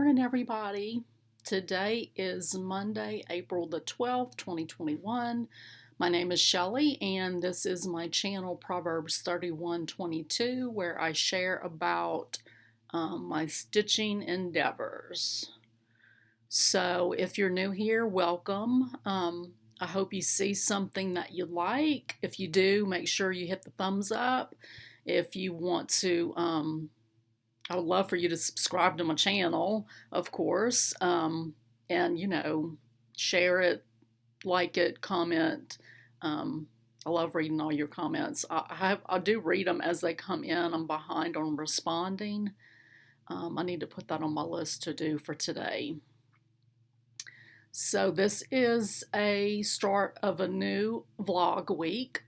morning, everybody. Today is Monday, April the 12th, 2021. My name is Shelly, and this is my channel, Proverbs 31:22, where I share about my stitching endeavors. So if you're new here, welcome. I hope you see something that you like. If you do, make sure you hit the thumbs up. If you want to, I would love for you to subscribe to my channel, of course, and, share it, like it, comment. I love reading all your comments. I do read them as they come in. I'm behind on responding. I need to put that on my list to do for today. So this is a start of a new vlog week,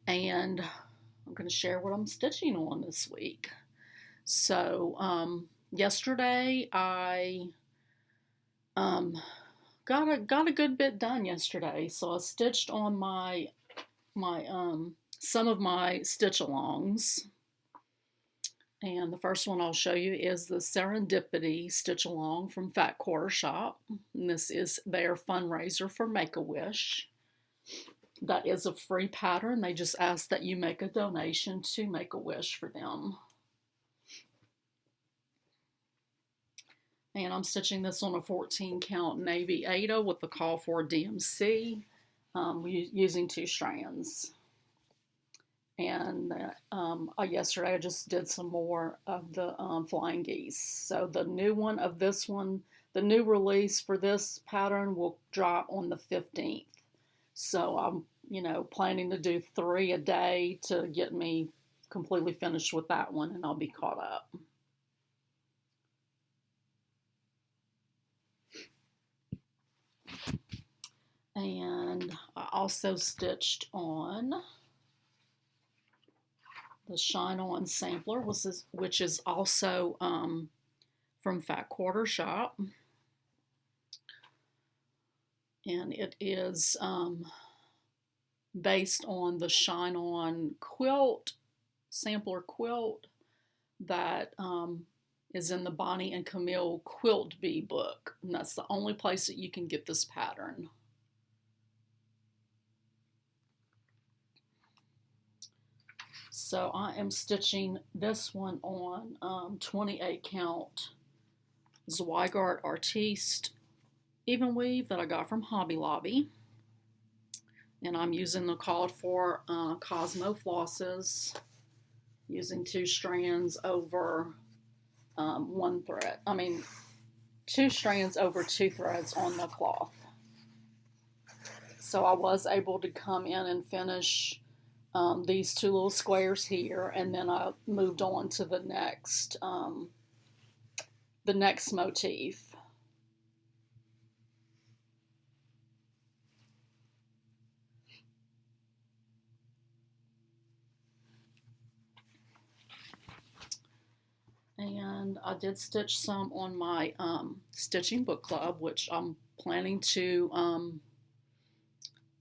and I'm going to share what I'm stitching on this week. So yesterday I got a good bit done yesterday. So I stitched on my some of my stitch alongs, and the first one I'll show you is the Serendipity stitch along from Fat Quarter Shop, and this is their fundraiser for Make-A-Wish. That is a free pattern. They just ask that you make a donation to Make-A-Wish for them. And I'm stitching this on a 14 count navy Aida with the call for DMC, using 2 strands. And yesterday I just did some more of the flying geese. So the new one of this one, the new release for this pattern will drop on the 15th. So I'm, planning to do 3 a day to get me completely finished with that one, and I'll be caught up. And I also stitched on the Shine On sampler, which is also from Fat Quarter Shop. And it is based on the Shine On quilt, sampler quilt that is in the Bonnie and Camille Quilt Bee book. And that's the only place that you can get this pattern. So I am stitching this one on 28 count Zweigart Artiste even weave that I got from Hobby Lobby. And I'm using the called for Cosmo flosses, using 2 strands over 1 thread. 2 strands over 2 threads on the cloth. So I was able to come in and finish these 2 little squares here, and then I moved on to the next motif. And I did stitch some on my stitching book club, which I'm planning to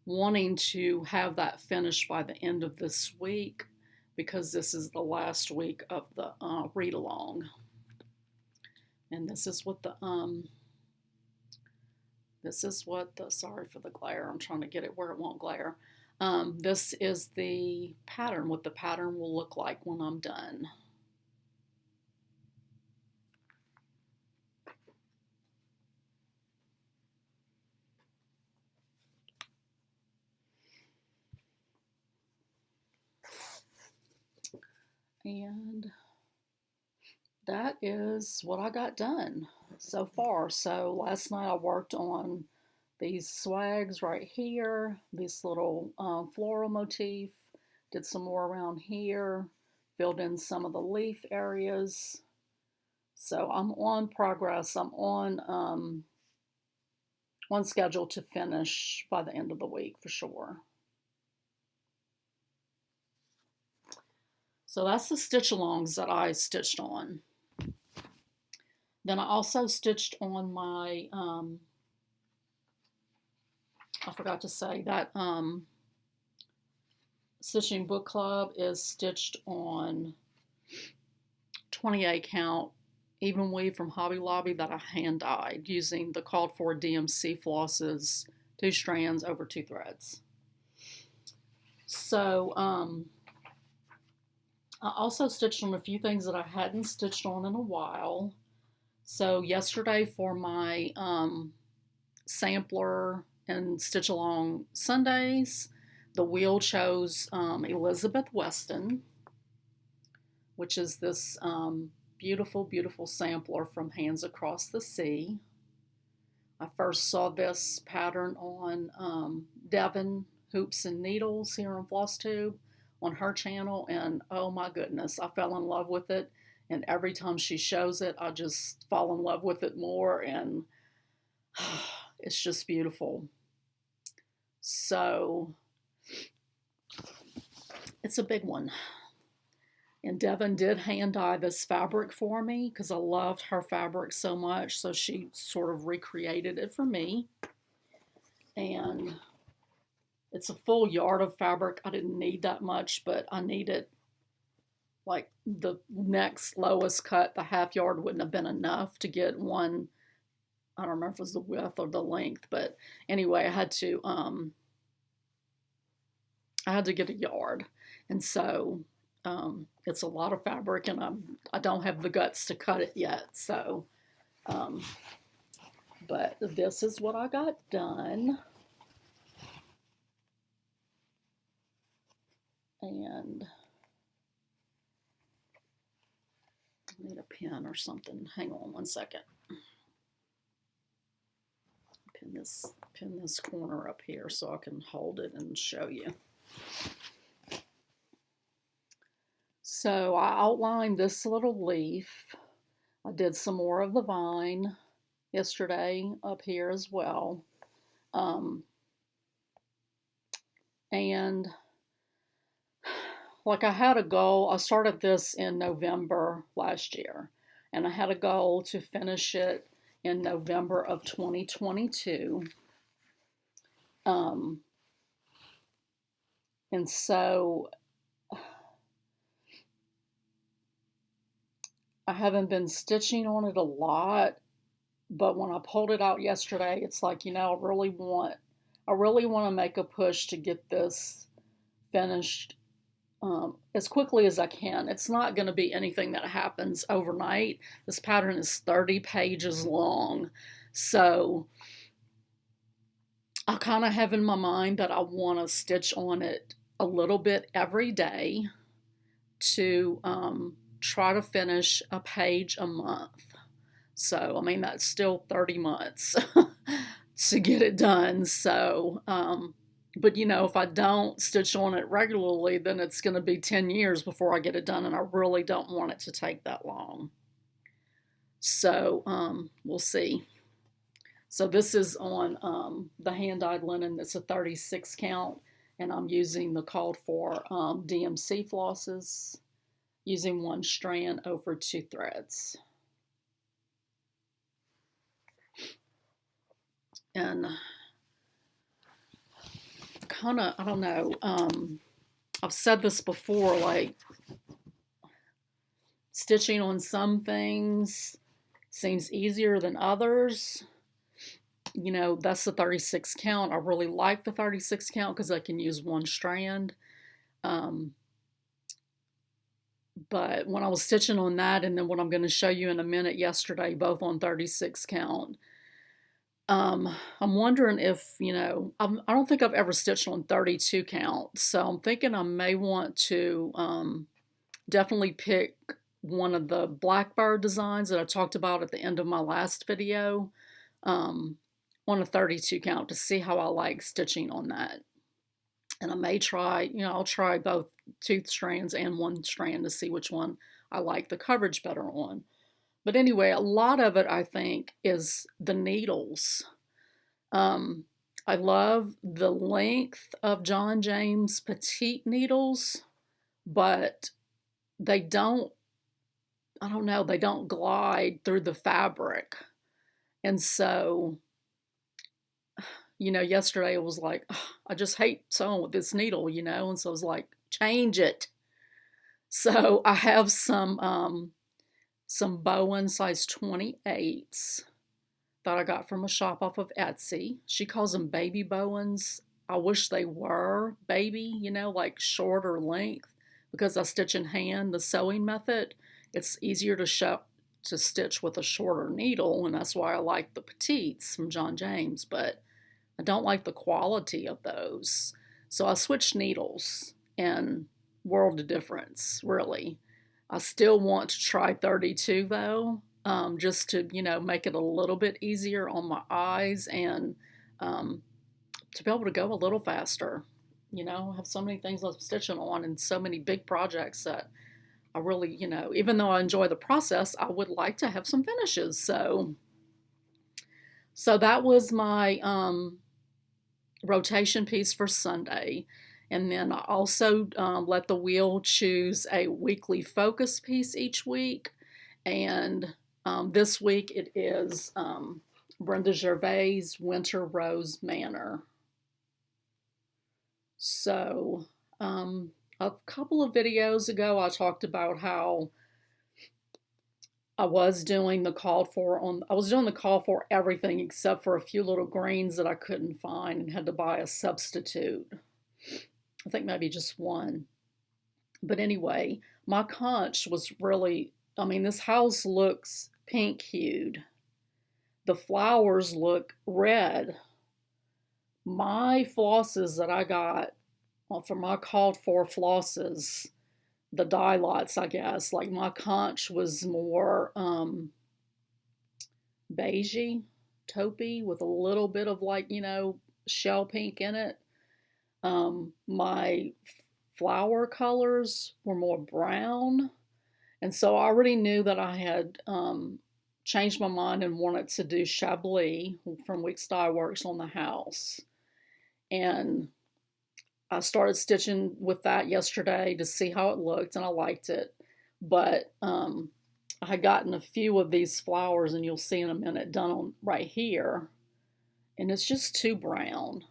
wanting to have that finished by the end of this week, because this is the last week of the read along. And this is what the sorry for the glare, I'm trying to get it where it won't glare. This is the pattern, what the pattern will look like when I'm done. And that is what I got done so far. So last night I worked on these swags right here, this little floral motif, did some more around here, filled in some of the leaf areas. So I'm on progress. I'm on schedule to finish by the end of the week for sure. So that's the stitch alongs that I stitched on. Then I also stitched on my, I forgot to say that Stitching Book Club is stitched on 28 count even weave from Hobby Lobby that I hand dyed using the called for DMC flosses, 2 strands over 2 threads. So I also stitched on a few things that I hadn't stitched on in a while. So yesterday for my sampler and stitch along Sundays, the wheel chose Elizabeth Weston, which is this beautiful, beautiful sampler from Hands Across the Sea. I first saw this pattern on Devon Hoops and Needles here on FlossTube on her channel, and oh my goodness, I fell in love with it. And every time she shows it, I just fall in love with it more, and it's just beautiful. So it's a big one. And Devon did hand dye this fabric for me because I loved her fabric so much, so she sort of recreated it for me. And it's a full yard of fabric. I didn't need that much, but I needed like the next lowest cut. The half yard wouldn't have been enough to get one. I don't remember if it was the width or the length, but anyway, I had to get a yard, and so it's a lot of fabric, and I don't have the guts to cut it yet. So, but this is what I got done, and I need a pen or something. Hang on one second. Pin this corner up here so I can hold it and show you. So I outlined this little leaf. I did some more of the vine yesterday up here as well. And like I had a goal. I started this in November last year, and I had a goal to finish it in November of 2022. And so I haven't been stitching on it a lot, but when I pulled it out yesterday, it's like, you know, I really want to make a push to get this finished as quickly as I can. It's not going to be anything that happens overnight. This pattern is 30 pages long, so I kind of have in my mind that I want to stitch on it a little bit every day to try to finish a page a month. So, I mean, that's still 30 months to get it done. So, but you know, if I don't stitch on it regularly, then it's going to be 10 years before I get it done, and I really don't want it to take that long. So, we'll see. So this is on the hand-dyed linen. It's a 36 count, and I'm using the called for DMC flosses, using 1 strand over 2 threads. And kind of, I don't know, I've said this before, like stitching on some things seems easier than others. You know, that's the 36 count. I really like the 36 count because I can use 1 strand. But when I was stitching on that, and then what I'm going to show you in a minute yesterday, both on 36 count, I'm wondering if, you know, I don't think I've ever stitched on 32 count. So I'm thinking I may want to definitely pick one of the Blackbird designs that I talked about at the end of my last video on a 32 count to see how I like stitching on that. And I may try, you know, I'll try both 2 strands and 1 strand to see which one I like the coverage better on. But anyway, a lot of it, I think, is the needles. I love the length of John James Petite needles, but they don't, I don't know, they don't glide through the fabric. And so, you know, yesterday it was like, oh, I just hate sewing with this needle, you know, and so I was like, change it. So I have some some Bowen size 28s that I got from a shop off of Etsy. She calls them baby Bowens. I wish they were baby, you know, like shorter length, because I stitch in hand, the sewing method. It's easier to stitch with a shorter needle, and that's why I like the petites from John James, but I don't like the quality of those. So I switched needles, and world of difference, really. I still want to try 32 though, just to, you know, make it a little bit easier on my eyes, and to be able to go a little faster. You know, I have so many things I'm stitching on and so many big projects that I really, you know, even though I enjoy the process, I would like to have some finishes. So that was my rotation piece for Sunday. And then I also let the wheel choose a weekly focus piece each week. And this week it is Brenda Gervais' Winter Rose Manor. So a couple of videos ago I talked about how I was doing the call for everything except for a few little greens that I couldn't find and had to buy a substitute. I think maybe just one. But anyway, my conch was really, I mean, this house looks pink hued. The flowers look red. My flosses that I got for my called for flosses, the dye lots, I guess, like my conch was more beigey, taupey, with a little bit of, like, you know, shell pink in it. My flower colors were more brown, and so I already knew that I had changed my mind and wanted to do Shabby from Weeks Dye Works on the house. And I started stitching with that yesterday to see how it looked, and I liked it. But I had gotten a few of these flowers, and you'll see in a minute, done on right here, and it's just too brown.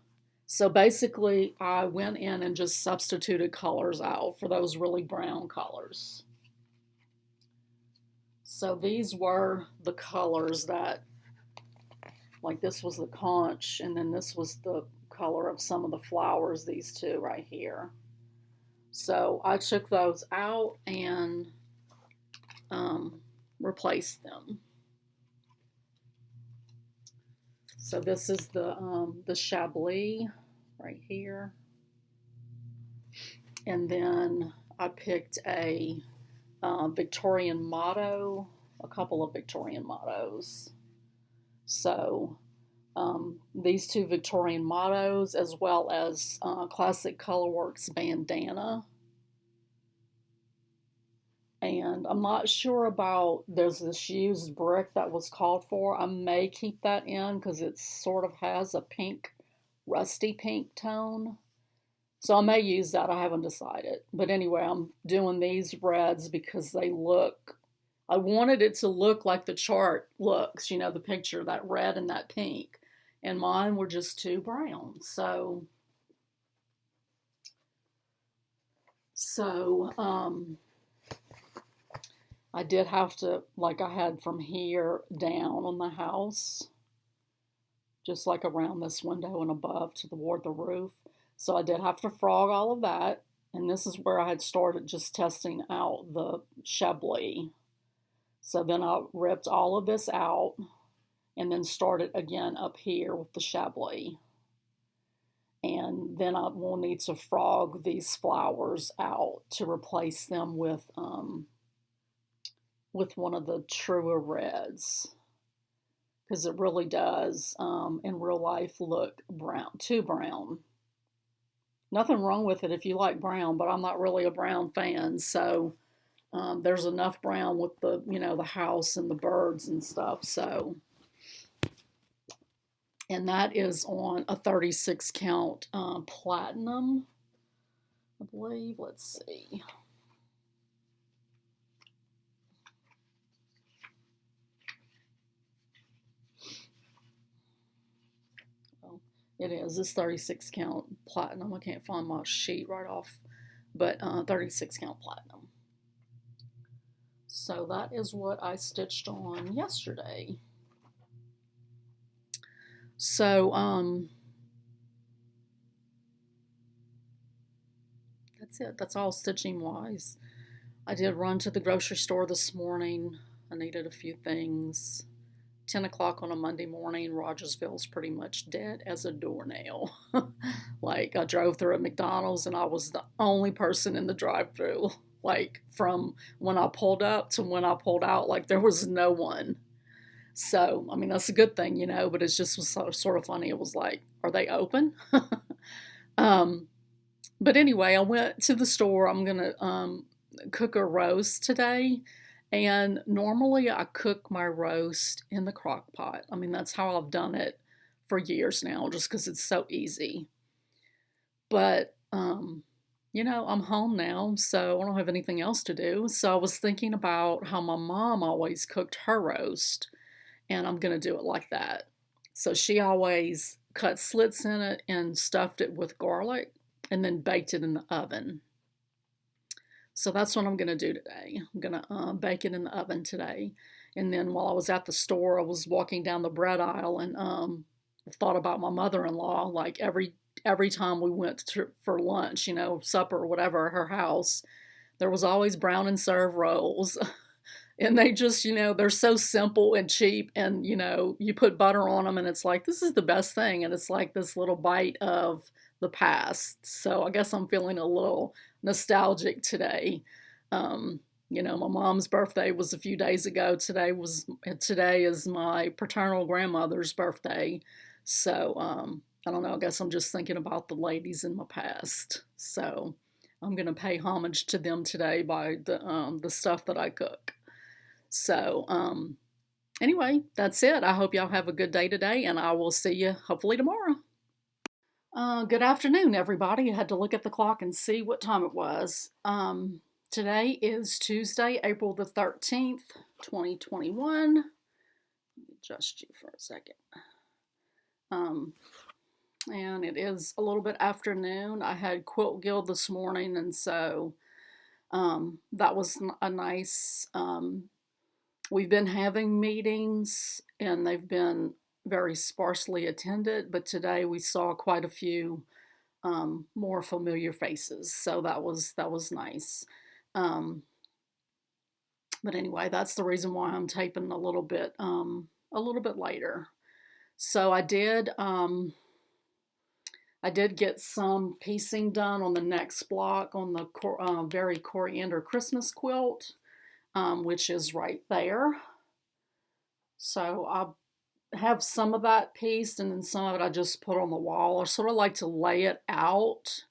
So basically, I went in and just substituted colors out for those really brown colors. So these were the colors that, like, this was the conch, and then this was the color of some of the flowers, these two right here. So I took those out and replaced them. So this is the Chablis right here. And then I picked a Victorian motto, a couple of Victorian mottos. So these two Victorian mottos, as well as Classic Colorworks bandana. And I'm not sure about, there's this used brick that was called for. I may keep that in because it sort of has a pink, rusty pink tone. So I may use that. I haven't decided. But anyway, I'm doing these reds because they look, I wanted it to look like the chart looks, you know, the picture, that red and that pink. And mine were just too brown. So I did have to, like I had from here down on the house, just like around this window and above toward the roof. So I did have to frog all of that. And this is where I had started just testing out the Chablis. So then I ripped all of this out and then started again up here with the Chablis. And then I will need to frog these flowers out to replace them with one of the truer reds, because it really does in real life look brown, too brown. Nothing wrong with it if you like brown, but I'm not really a brown fan, so there's enough brown with the, you know, the house and the birds and stuff. So, and that is on a 36 count platinum, I believe. Let's see. It is. It's 36 count platinum. I can't find my sheet right off, but 36 count platinum. So that is what I stitched on yesterday. So, that's it. That's all stitching wise. I did run to the grocery store this morning. I needed a few things. 10 o'clock on a Monday morning, Rogersville's pretty much dead as a doornail. Like, I drove through a McDonald's and I was the only person in the drive-thru. Like, from when I pulled up to when I pulled out, like, there was no one. So, I mean, that's a good thing, you know, but it just was sort of funny. It was like, are they open? um, but anyway, I went to the store. I'm going to cook a roast today. And normally I cook my roast in the crock pot. I mean, that's how I've done it for years now, just because it's so easy. But, you know, I'm home now, so I don't have anything else to do. So I was thinking about how my mom always cooked her roast, and I'm going to do it like that. So she always cut slits in it and stuffed it with garlic and then baked it in the oven. So that's what I'm going to do today. I'm going to bake it in the oven today. And then while I was at the store, I was walking down the bread aisle and thought about my mother-in-law. Like every time we went for lunch, you know, supper or whatever at her house, there was always brown and serve rolls. And they just, you know, they're so simple and cheap. And, you know, you put butter on them and it's like, this is the best thing. And it's like this little bite of the past. So I guess I'm feeling a little nostalgic today. You know, my mom's birthday was a few days ago. Today is my paternal grandmother's birthday. So I don't know. I guess I'm just thinking about the ladies in my past. So I'm gonna pay homage to them today by the stuff that I cook. So anyway, that's it. I hope y'all have a good day today, and I will see you hopefully tomorrow. Good afternoon, everybody. I had to look at the clock and see what time it was. Today is Tuesday, April the 13th, 2021. Let me adjust you for a second. And it is a little bit afternoon. I had Quilt Guild this morning, and so that was a nice, we've been having meetings, and they've been very sparsely attended, but today we saw quite a few more familiar faces, so that was nice. But anyway, that's the reason why I'm taping a little bit later. So I did get some piecing done on the next block on the very coriander Christmas quilt, which is right there. So I have some of that pieced, and then some of it I just put on the wall. I sort of like to lay it out.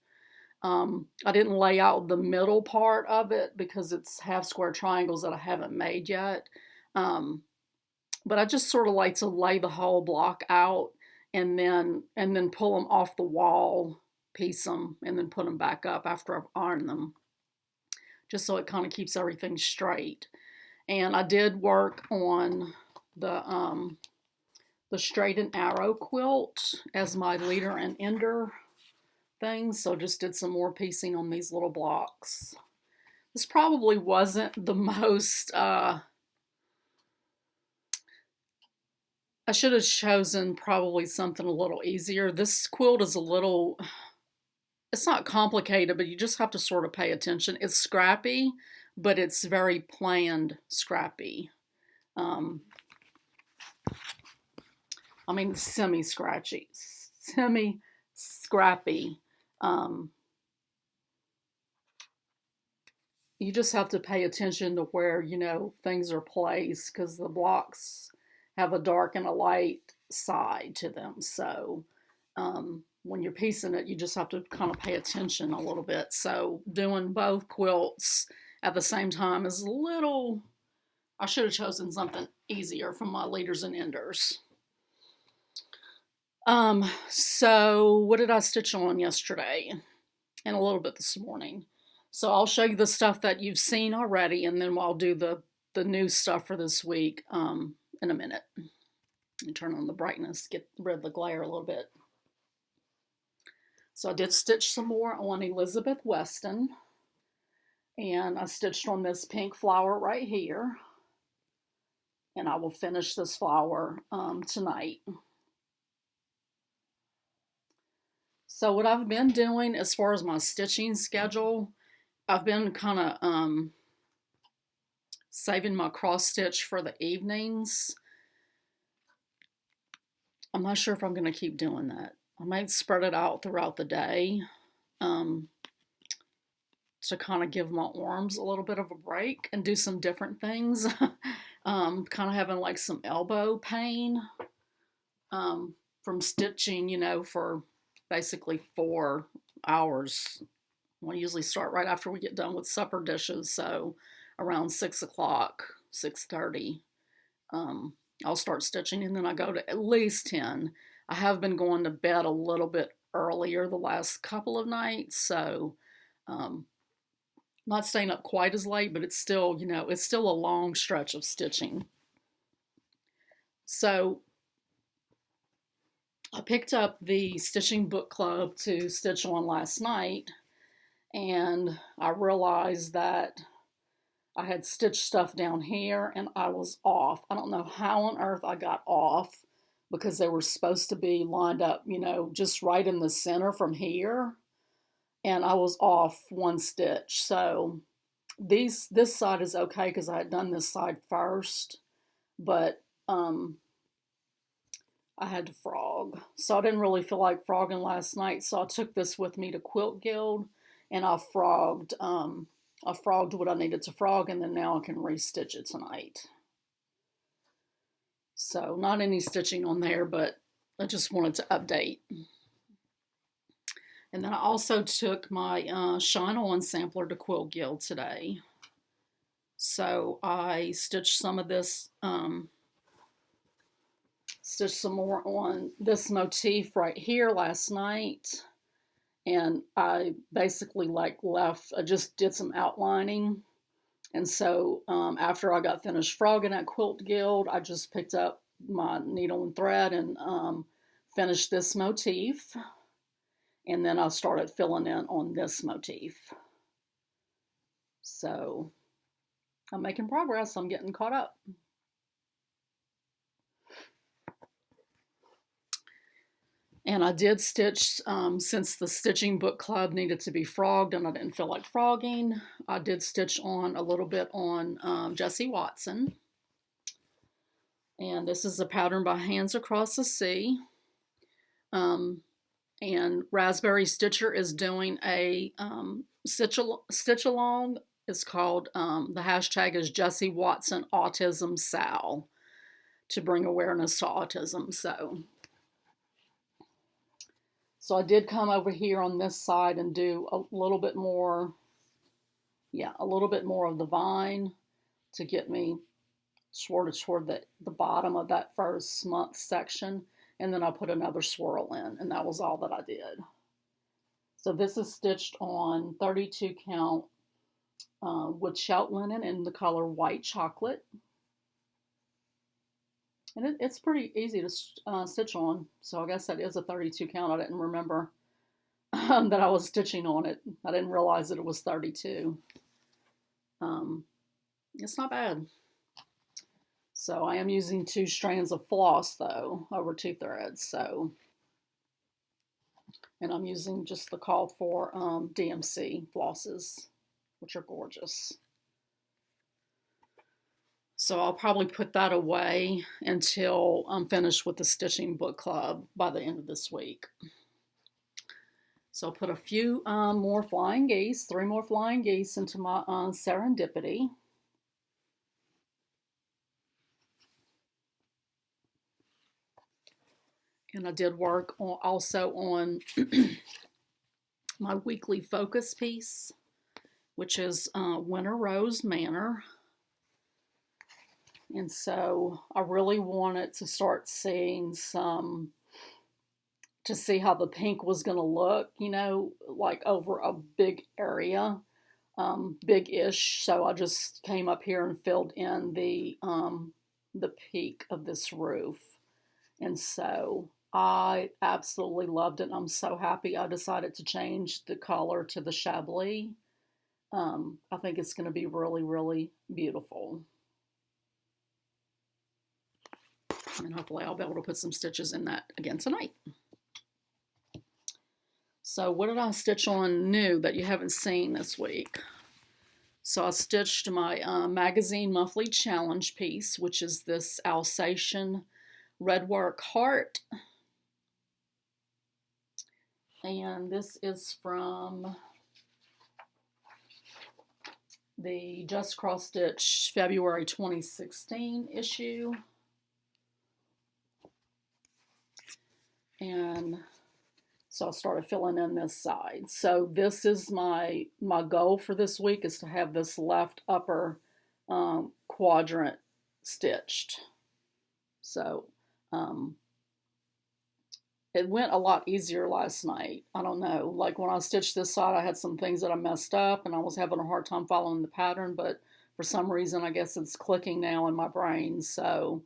I didn't lay out the middle part of it because it's half square triangles that I haven't made yet. But I just sort of like to lay the whole block out and then pull them off the wall, piece them, and then put them back up after I've ironed them, just so it kind of keeps everything straight. And I did work on the straight and arrow quilt as my leader and ender thing, so just did some more piecing on these little blocks. This probably wasn't the most, I should have chosen probably something a little easier. This quilt is a little, it's not complicated, but you just have to sort of pay attention. It's scrappy, but it's very planned scrappy. I mean, semi-scratchy, semi-scrappy. You just have to pay attention to where, you know, things are placed, because the blocks have a dark and a light side to them. So when you're piecing it, you just have to kind of pay attention a little bit. So doing both quilts at the same time is a little, I should have chosen something easier from my leaders and enders. So what did I stitch on yesterday? And a little bit this morning. So I'll show you the stuff that you've seen already, and then I'll do the new stuff for this week in a minute. Let me turn on the brightness, get rid of the glare a little bit. So I did stitch some more on Elizabeth Weston. And I stitched on this pink flower right here. And I will finish this flower tonight. So what I've been doing as far as my stitching schedule, I've been kind of saving my cross stitch for the evenings. I'm not sure if I'm going to keep doing that. I might spread it out throughout the day to kind of give my arms a little bit of a break and do some different things. Kind of having like some elbow pain from stitching, you know, for basically 4 hours. We usually start right after we get done with supper dishes, so around 6 o'clock, 6:30. I'll start stitching, and then I go to at least 10. I have been going to bed a little bit earlier the last couple of nights, so not staying up quite as late, but it's still, you know, it's still a long stretch of stitching. So I picked up the Stitching Book Club to stitch on last night, and I realized that I had stitched stuff down here and I was off. I don't know how on earth I got off because they were supposed to be lined up, you know, just right in the center from here. And I was off 1 stitch. So this side is okay because I had done this side first, but I had to frog. So I didn't really feel like frogging last night. So I took this with me to Quilt Guild and I frogged what I needed to frog, and then now I can restitch it tonight. So not any stitching on there, but I just wanted to update. And then I also took my Shine On sampler to Quilt Guild today. So I stitched some of this, stitched some more on this motif right here last night. And I basically I just did some outlining. And so after I got finished frogging at Quilt Guild, I just picked up my needle and thread and finished this motif. And then I started filling in on this motif. So I'm making progress. I'm getting caught up. And I did stitch, since the Stitching Book Club needed to be frogged and I didn't feel like frogging, I did stitch on a little bit on Jessie Watson. And this is a pattern by Hands Across the Sea. And Raspberry Stitcher is doing a stitch along. It's called, the hashtag is Jessie Watson Autism Sal to bring awareness to autism. So I did come over here on this side and do a little bit more of the vine to get me sort of toward the bottom of that first month section. And then I put another swirl in, and that was all that I did. So this is stitched on 32 count wood shout linen in the color White Chocolate. And it's pretty easy to stitch on. So I guess that is a 32 count. I didn't remember that I was stitching on it. I didn't realize that it was 32. It's not bad. So I am using 2 strands of floss though over 2 threads. So, and I'm using just the called for DMC flosses, which are gorgeous. So I'll probably put that away until I'm finished with the Stitching Book Club by the end of this week. So I'll put a few more flying geese, 3 more flying geese into my Serendipity. And I did work also on my weekly focus piece, which is Winter Rose Manor. And so I really wanted to start seeing to see how the pink was going to look, you know, like over a big area, big-ish. So I just came up here and filled in the peak of this roof. And so I absolutely loved it. I'm so happy I decided to change the color to the Shabby I think it's going to be really, really beautiful. And hopefully I'll be able to put some stitches in that again tonight. So what did I stitch on new that you haven't seen this week? So I stitched my magazine monthly challenge piece, which is this Alsatian Redwork heart. And this is from the Just CrossStitch February 2016 issue. And so I started filling in this side. So this is my goal for this week, is to have this left upper quadrant stitched. So it went a lot easier last night. I don't know, like when I stitched this side, I had some things that I messed up and I was having a hard time following the pattern, but for some reason, I guess it's clicking now in my brain. So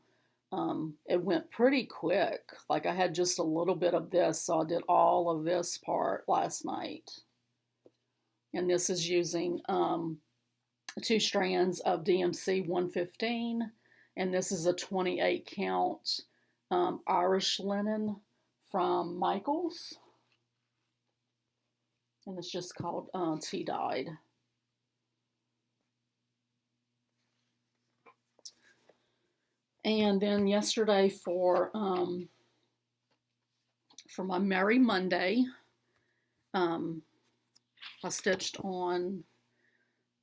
it went pretty quick. Like I had just a little bit of this, so I did all of this part last night. And this is using 2 strands of DMC 115, and this is a 28 count Irish linen from Michaels, and it's just called Tea Dyed. And then yesterday for my Merry Monday, I stitched on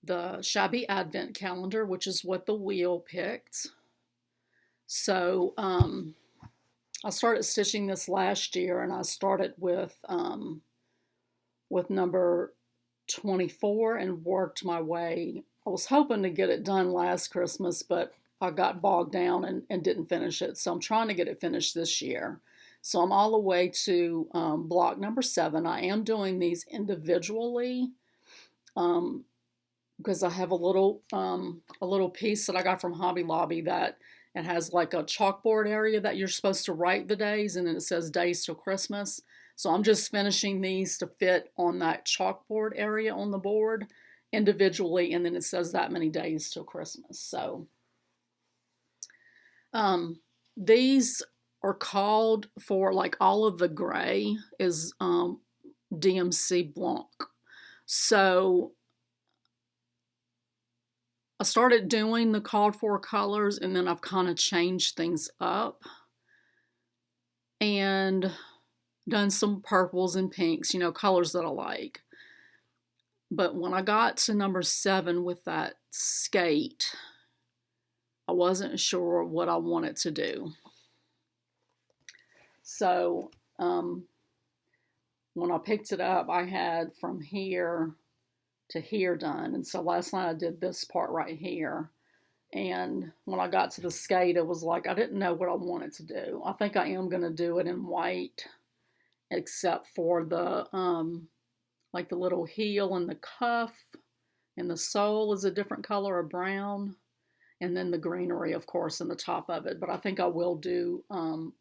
the Shabby Advent calendar, which is what the wheel picked. So I started stitching this last year, and I started with number 24 and worked my way. I was hoping to get it done last Christmas, but I got bogged down and didn't finish it. So I'm trying to get it finished this year. So I'm all the way to block number 7. I am doing these individually because I have a little piece that I got from Hobby Lobby that it has like a chalkboard area that you're supposed to write the days, and then it says days till Christmas. So I'm just finishing these to fit on that chalkboard area on the board individually, and then it says that many days till Christmas. So these are called for, like, all of the gray is DMC Blanc. So I started doing the called for colors, and then I've kind of changed things up and done some purples and pinks, you know, colors that I like. But when I got to number 7 with that skate, I wasn't sure what I wanted to do. So when I picked it up, I had from here to here done. And so last night I did this part right here. And when I got to the skate, it was like I didn't know what I wanted to do. I think I am going to do it in white, except for the like the little heel and the cuff, and the sole is a different color of brown, and then the greenery, of course, in the top of it. But I think I will do,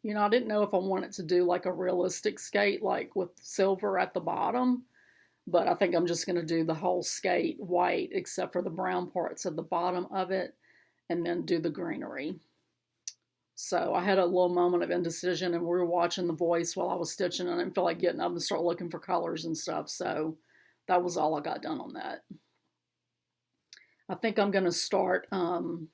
you know, I didn't know if I wanted to do like a realistic skate, like with silver at the bottom, but I think I'm just going to do the whole skate white, except for the brown parts at the bottom of it, and then do the greenery. So I had a little moment of indecision, and we were watching The Voice while I was stitching, and I didn't feel like getting up and start looking for colors and stuff. So that was all I got done on that. I think I'm going to start, I'm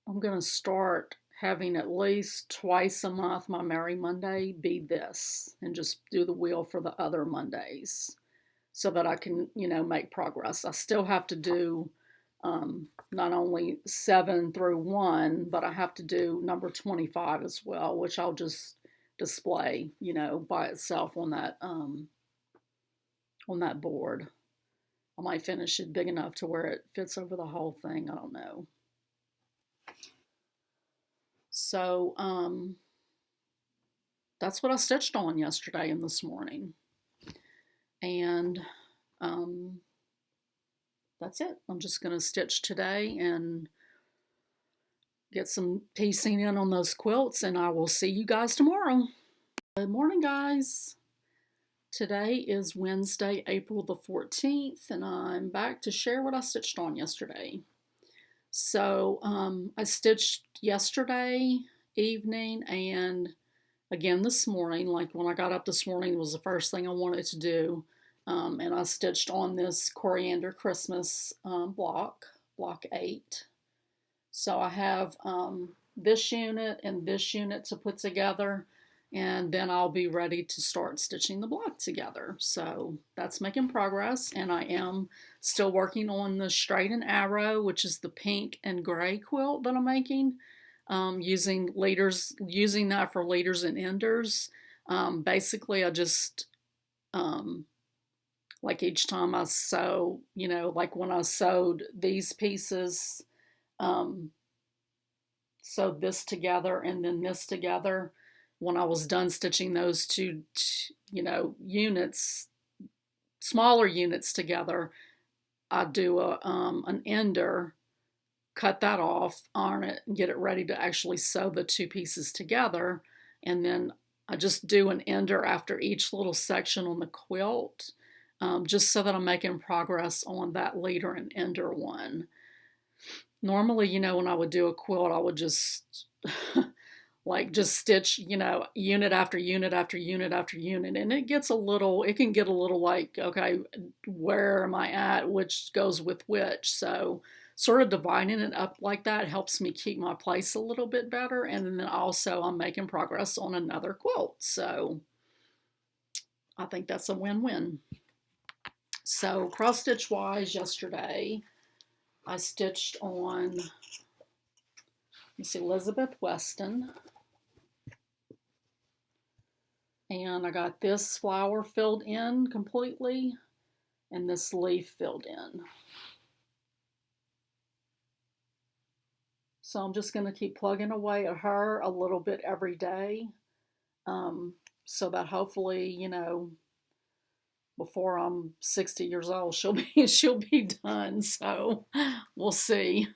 going to start having at least twice a month my Merry Monday be this, and just do the wheel for the other Mondays so that I can, you know, make progress. I still have to do not only 7 through 1, but I have to do number 25 as well, which I'll just display, you know, by itself on that board. I might finish it big enough to where it fits over the whole thing. I don't know. So that's what I stitched on yesterday and this morning. And that's it. I'm just going to stitch today and get some piecing in on those quilts, and I will see you guys tomorrow. Good morning, guys. Today is Wednesday, April the 14th, and I'm back to share what I stitched on yesterday. So I stitched yesterday evening and again this morning. Like when I got up this morning was the first thing I wanted to do. And I stitched on this Coriander Christmas block 8. So I have this unit and this unit to put together, and then I'll be ready to start stitching the block together. So that's making progress, and I am still working on the straight and arrow, which is the pink and gray quilt that I'm making, using that for leaders and enders. Basically, I just like each time I sew, like when I sewed these pieces, sewed this together and then this together. When I was done stitching those two, units, smaller units together, I do an ender, cut that off, iron it, and get it ready to actually sew the two pieces together. And then I just do an ender after each little section on the quilt, just so that I'm making progress on that leader and ender one. Normally, when I would do a quilt, I would just just stitch, unit after unit after unit after unit. And it can get a little like, okay, where am I at? Which goes with which? So sort of dividing it up like that helps me keep my place a little bit better. And then also I'm making progress on another quilt. So I think that's a win-win. So cross stitch wise, yesterday I stitched on, Elizabeth Weston. And I got this flower filled in completely and this leaf filled in. So I'm just going to keep plugging away at her a little bit every day, so that hopefully, before I'm 60 years old, she'll be done. So we'll see.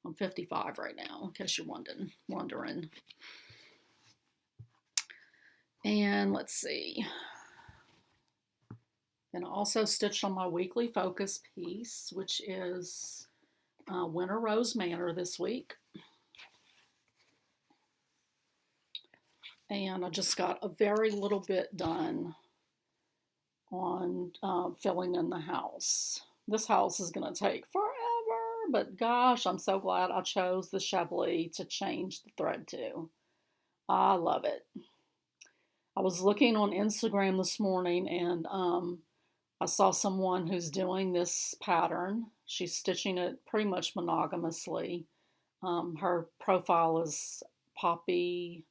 I'm 55 right now, in case you're wondering. And let's see. And I also stitched on my weekly focus piece, which is Winter Rose Manor this week. And I just got a very little bit done on filling in the house. This house is going to take forever, but gosh, I'm so glad I chose the Shabby to change the thread to. I love it. I was looking on Instagram this morning and I saw someone who's doing this pattern. She's stitching it pretty much monogamously. Her profile is Poppy.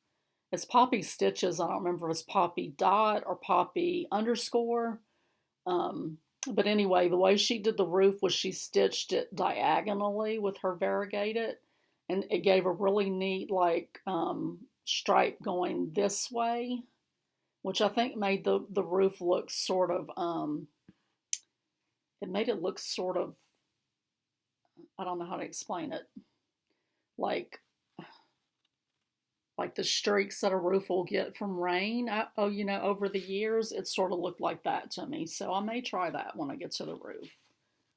It's Poppy Stitches. I don't remember if it's Poppy dot or Poppy underscore. But anyway, the way she did the roof was she stitched it diagonally with her variegated, and it gave a really neat stripe going this way, which I think made the roof look sort of, it made it look sort of, I don't know how to explain it, like the streaks that a roof will get from rain, over the years, it sort of looked like that to me. So I may try that when I get to the roof,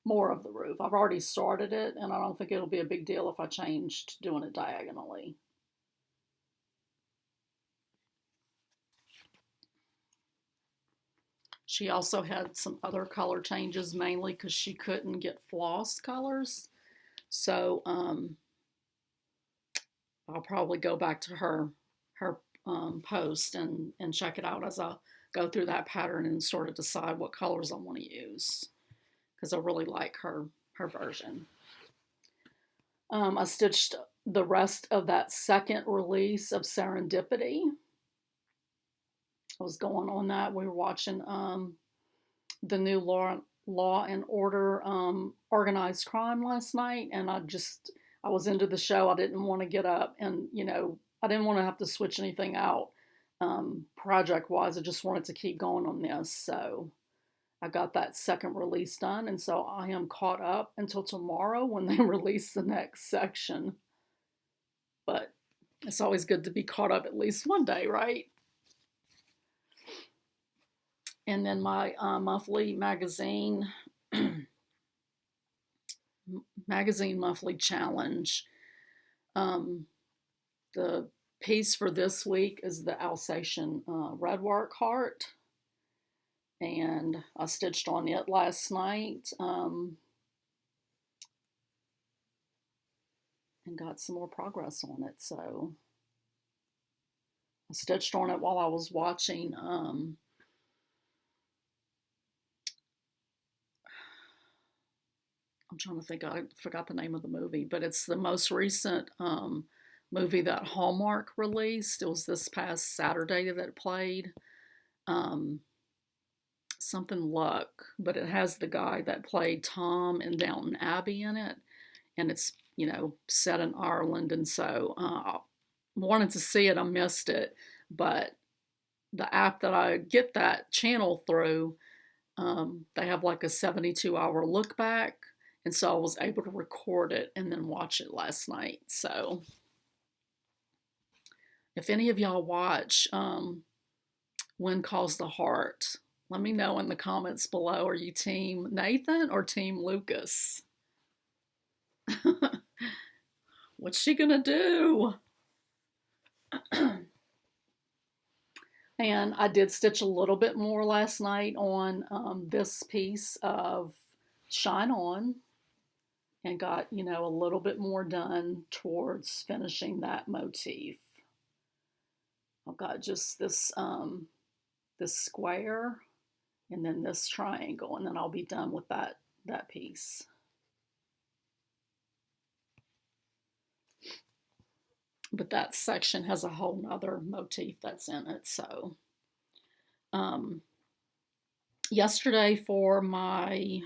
more of the roof. I've already started it, and I don't think it'll be a big deal if I changed doing it diagonally. She also had some other color changes, mainly because she couldn't get floss colors. So I'll probably go back to her post and check it out as I go through that pattern and sort of decide what colors I want to use, because I really like her version. I stitched the rest of that second release of Serendipity. I was going on that. We were watching the new Law and Order Organized Crime last night, and I was into the show. I didn't want to get up and, I didn't want to have to switch anything out project-wise. I just wanted to keep going on this. So I got that second release done, and so I am caught up until tomorrow when they release the next section. But it's always good to be caught up at least one day, right? And then my monthly magazine monthly challenge. The piece for this week is the Alsatian Redwork heart, and I stitched on it last night and got some more progress on it. So I stitched on it while I was watching I'm trying to think, I forgot the name of the movie, but it's the most recent movie that Hallmark released. It was this past Saturday that it played. Something Luck, but it has the guy that played Tom in Downton Abbey in it. And it's, set in Ireland. And so I wanted to see it. I missed it. But the app that I get that channel through, they have like a 72-hour look back. And so I was able to record it and then watch it last night. So if any of y'all watch When Calls the Heart, let me know in the comments below. Are you team Nathan or team Lucas? What's she gonna do? And I did stitch a little bit more last night on this piece of Shine On, and got, a little bit more done towards finishing that motif. I've got just this square and then this triangle, and then I'll be done with that piece. But that section has a whole nother motif that's in it. So yesterday for my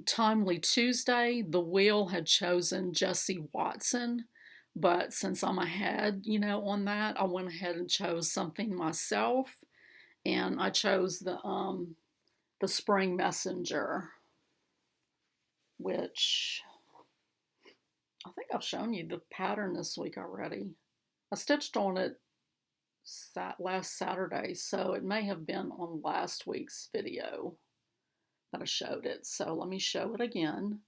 Timely Tuesday, the wheel had chosen Jessie Watson, but since I'm ahead, on that, I went ahead and chose something myself, and I chose the Spring Messenger, which I think I've shown you the pattern this week already. I stitched on it last Saturday, so it may have been on last week's video that I showed it. So let me show it again.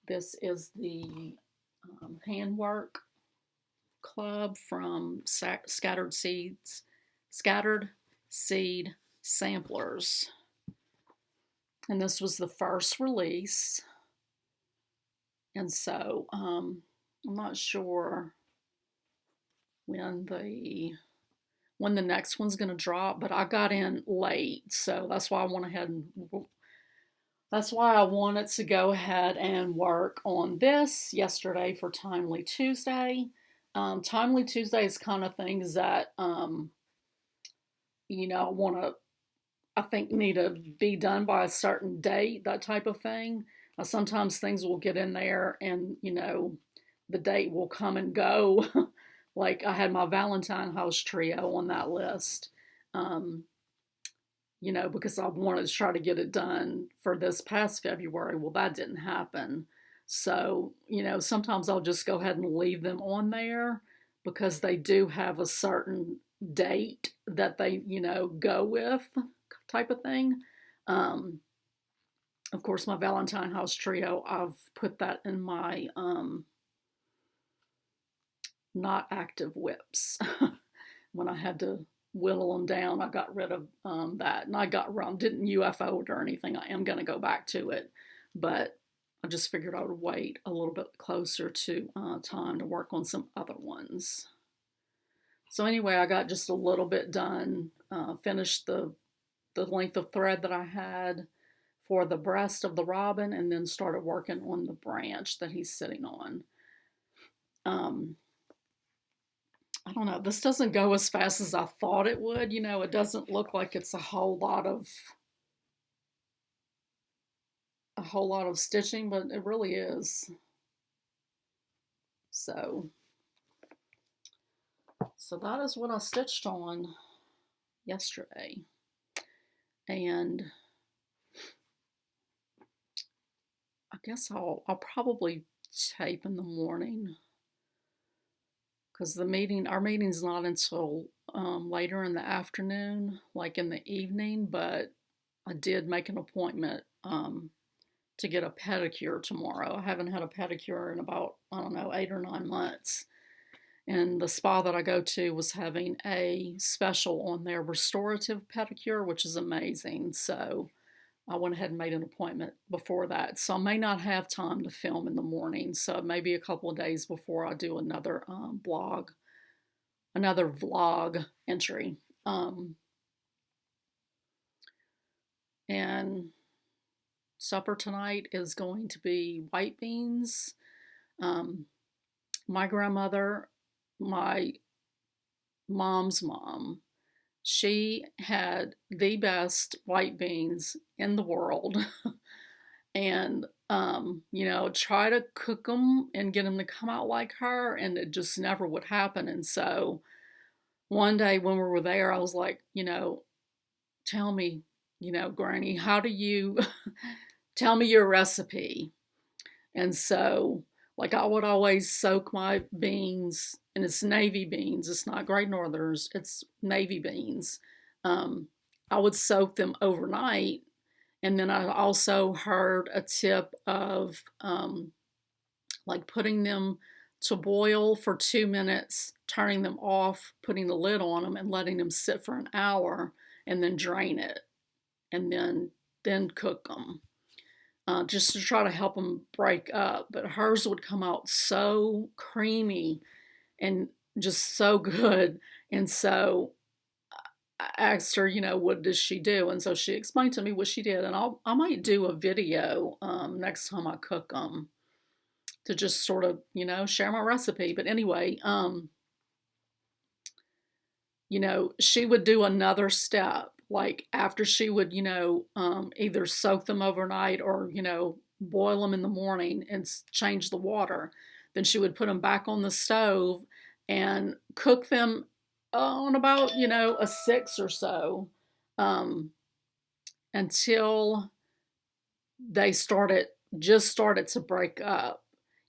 This is the Handwork Club from Scattered Seed Samplers. And this was the first release. And so I'm not sure when the next one's going to drop, but I got in late, so that's why I wanted to go ahead and work on this yesterday for Timely Tuesday. Timely Tuesday is kind of things that I think need to be done by a certain date, that type of thing. Sometimes things will get in there and, the date will come and go. Like I had my Valentine House trio on that list, because I wanted to try to get it done for this past February. Well, that didn't happen. So, sometimes I'll just go ahead and leave them on there because they do have a certain date that they, go with, type of thing. Of course, my Valentine House trio, I've put that in my not active whips. When I had to whittle them down, I got rid of that. And I didn't UFO it or anything. I am going to go back to it. But I just figured I would wait a little bit closer to time to work on some other ones. So anyway, I got just a little bit done. Finished the length of thread that I had for the breast of the robin, and then started working on the branch that he's sitting on. I don't know, this doesn't go as fast as I thought it would. It doesn't look like it's a whole lot of stitching, but it really is. So that is what I stitched on yesterday. And I guess I'll probably tape in the morning. because our meeting's not until later in the afternoon, like in the evening, but I did make an appointment to get a pedicure tomorrow. I haven't had a pedicure in about, I don't know, 8 or 9 months. And the spa that I go to was having a special on their restorative pedicure, which is amazing. So I went ahead and made an appointment before that. So I may not have time to film in the morning. So maybe a couple of days before I do another vlog entry. And supper tonight is going to be white beans. My grandmother, my mom's mom, she had the best white beans in the world. And, try to cook them and get them to come out like her, and it just never would happen. And so one day when we were there, I was like, tell me, Granny, how do you tell me your recipe? And so, like, I would always soak my beans, and it's navy beans. It's not Great Northerners. It's navy beans. I would soak them overnight. And then I also heard a tip of like putting them to boil for 2 minutes, turning them off, putting the lid on them, and letting them sit for an hour, and then drain it, and then cook them. Just to try to help them break up. But hers would come out so creamy and just so good. And so I asked her, what does she do? And so she explained to me what she did. And I might do a video next time I cook them to just sort of, share my recipe. But anyway, she would do another step. Like after she would, either soak them overnight or, boil them in the morning and change the water. Then she would put them back on the stove and cook them on about, a 6 or so until they just started to break up.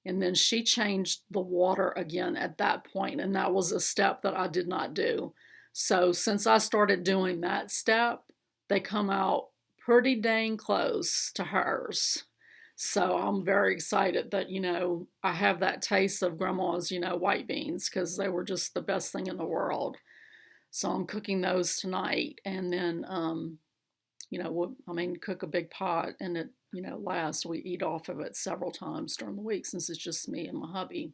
And then she changed the water again at that point. And that was a step that I did not do. So since I started doing that step, they come out pretty dang close to hers. So I'm very excited that, I have that taste of Grandma's, white beans, because they were just the best thing in the world. So I'm cooking those tonight, and then, cook a big pot, and it, lasts. We eat off of it several times during the week since it's just me and my hubby.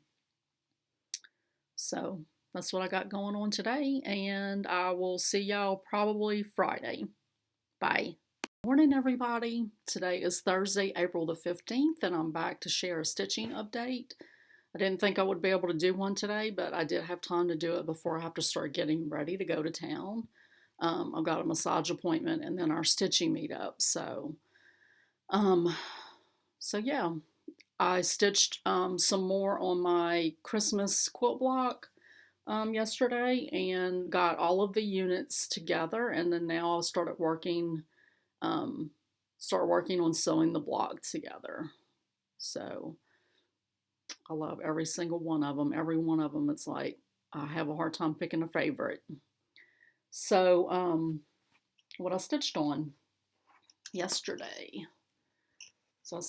So that's what I got going on today, and I will see y'all probably Friday. Bye. Morning, everybody. Today is Thursday, April the 15th, and I'm back to share a stitching update. I didn't think I would be able to do one today, but I did have time to do it before I have to start getting ready to go to town. I've got a massage appointment and then our stitching meetup. So yeah, I stitched some more on my Christmas quilt block yesterday and got all of the units together, and then now I'll start working on sewing the block together. So I love every single one of them. Every one of them, it's like I have a hard time picking a favorite. So what I stitched on yesterday. So I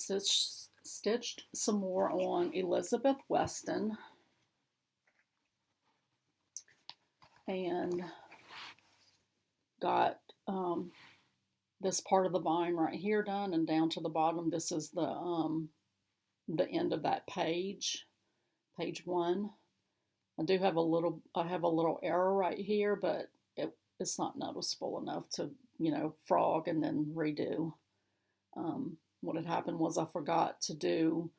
stitched some more on Elizabeth Weston. And got this part of the vine right here done, and down to the bottom. This is the end of that page 1. I have a little error right here, but it's not noticeable enough to, frog and then redo. What had happened was I forgot to do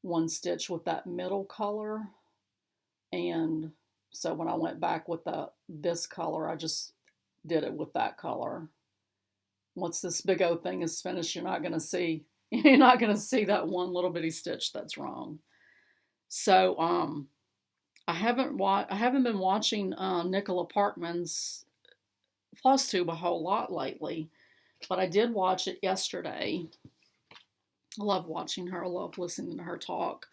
one stitch with that middle color, and so when I went back with this color, I just did it with that color. Once this big old thing is finished, you're not going to see that one little bitty stitch that's wrong. So I haven't been watching Nicola Parkman's FlossTube a whole lot lately, but I did watch it yesterday. I love watching her. I love listening to her talk.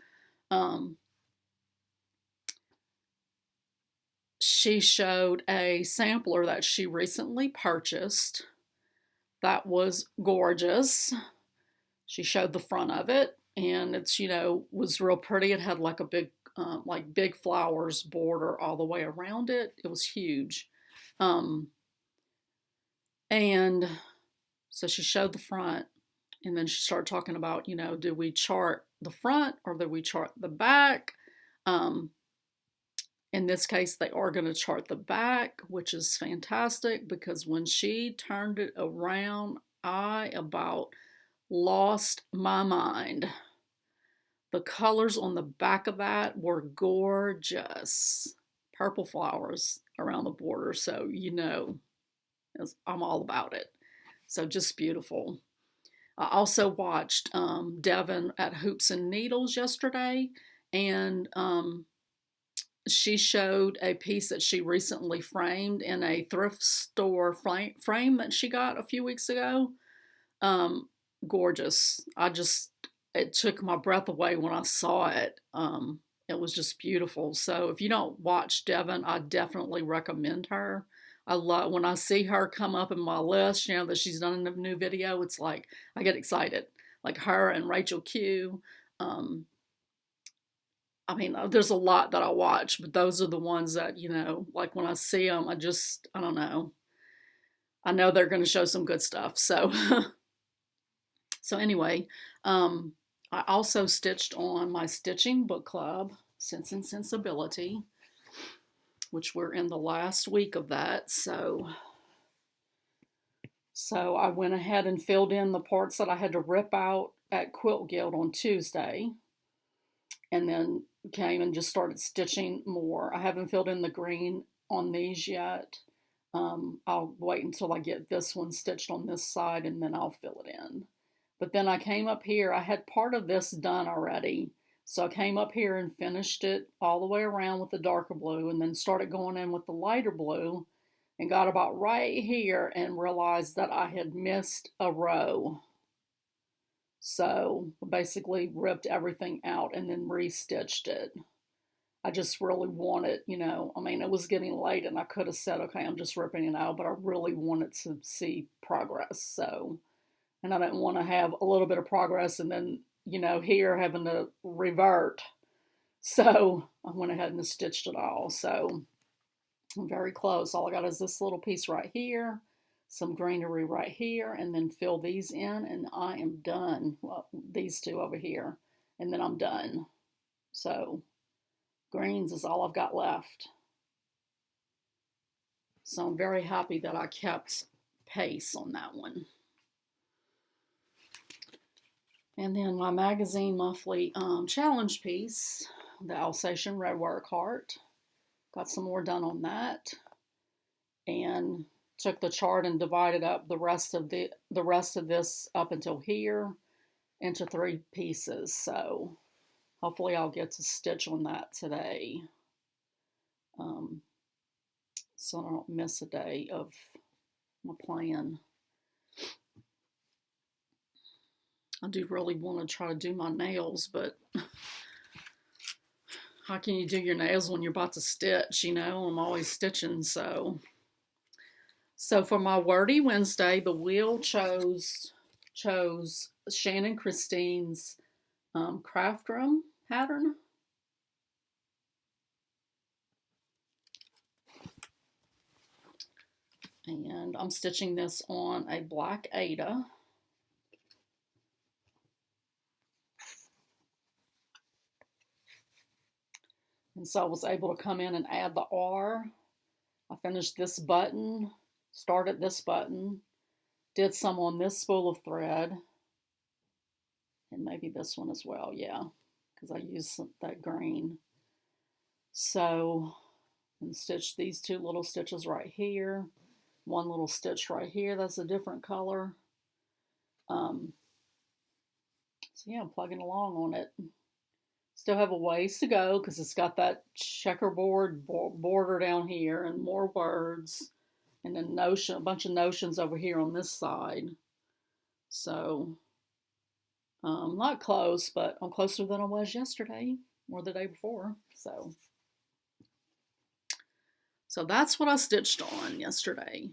she showed a sampler that she recently purchased that was gorgeous. She showed the front of it, and it's, was real pretty. It had like a big, big flowers border all the way around it. It was huge. And so she showed the front, and then she started talking about, do we chart the front or do we chart the back? In this case, they are going to chart the back, which is fantastic, because when she turned it around, I about lost my mind. The colors on the back of that were gorgeous. Purple flowers around the border, so I'm all about it. So just beautiful. I also watched Devin at Hoops and Needles yesterday, and she showed a piece that she recently framed in a thrift store frame that she got a few weeks ago. Gorgeous. It took my breath away when I saw it. It was just beautiful. So if you don't watch Devin, I definitely recommend her. I love when I see her come up in my list, that she's done a new video. It's like I get excited. Like her and Rachel Q. There's a lot that I watch, but those are the ones that, like when I see them, I don't know. I know they're going to show some good stuff. So, so anyway, I also stitched on my stitching book club, Sense and Sensibility, which we're in the last week of that. So I went ahead and filled in the parts that I had to rip out at Quilt Guild on Tuesday, and then came and just started stitching more. I haven't filled in the green on these yet. I'll wait until I get this one stitched on this side, and then I'll fill it in. But then I came up here. I had part of this done already. So I came up here and finished it all the way around with the darker blue, and then started going in with the lighter blue, and got about right here and realized that I had missed a row. So basically ripped everything out and then restitched it. I just really wanted, it was getting late and I could have said, okay, I'm just ripping it out, but I really wanted to see progress. So, and I didn't want to have a little bit of progress and then, here having to revert. So I went ahead and stitched it all. So I'm very close. All I got is this little piece right here, some greenery right here, and then fill these in, and I am done. Well, these two over here, and then I'm done. So greens is all I've got left. So I'm very happy that I kept pace on that one. And then my magazine monthly challenge piece, the Alsatian Redwork heart. Got some more done on that, and took the chart and divided up the rest of this up until here into 3 pieces. So hopefully I'll get to stitch on that today, so I don't miss a day of my plan. I do really want to try to do my nails, but how can you do your nails when you're about to stitch? I'm always stitching. So for my Wordy Wednesday, the wheel chose Shannon Christine's craft room pattern. And I'm stitching this on a black Aida. And so I was able to come in and add the R. I finished this button, started this button, did some on this spool of thread, and maybe this one as well, yeah, because I used that green. So, and stitched these 2 little stitches right here, 1 little stitch right here, that's a different color. So yeah, I'm plugging along on it. Still have a ways to go because it's got that checkerboard border down here and more words, and then a bunch of notions over here on this side. So I'm not close, but I'm closer than I was yesterday or the day before. So So that's what I stitched on yesterday.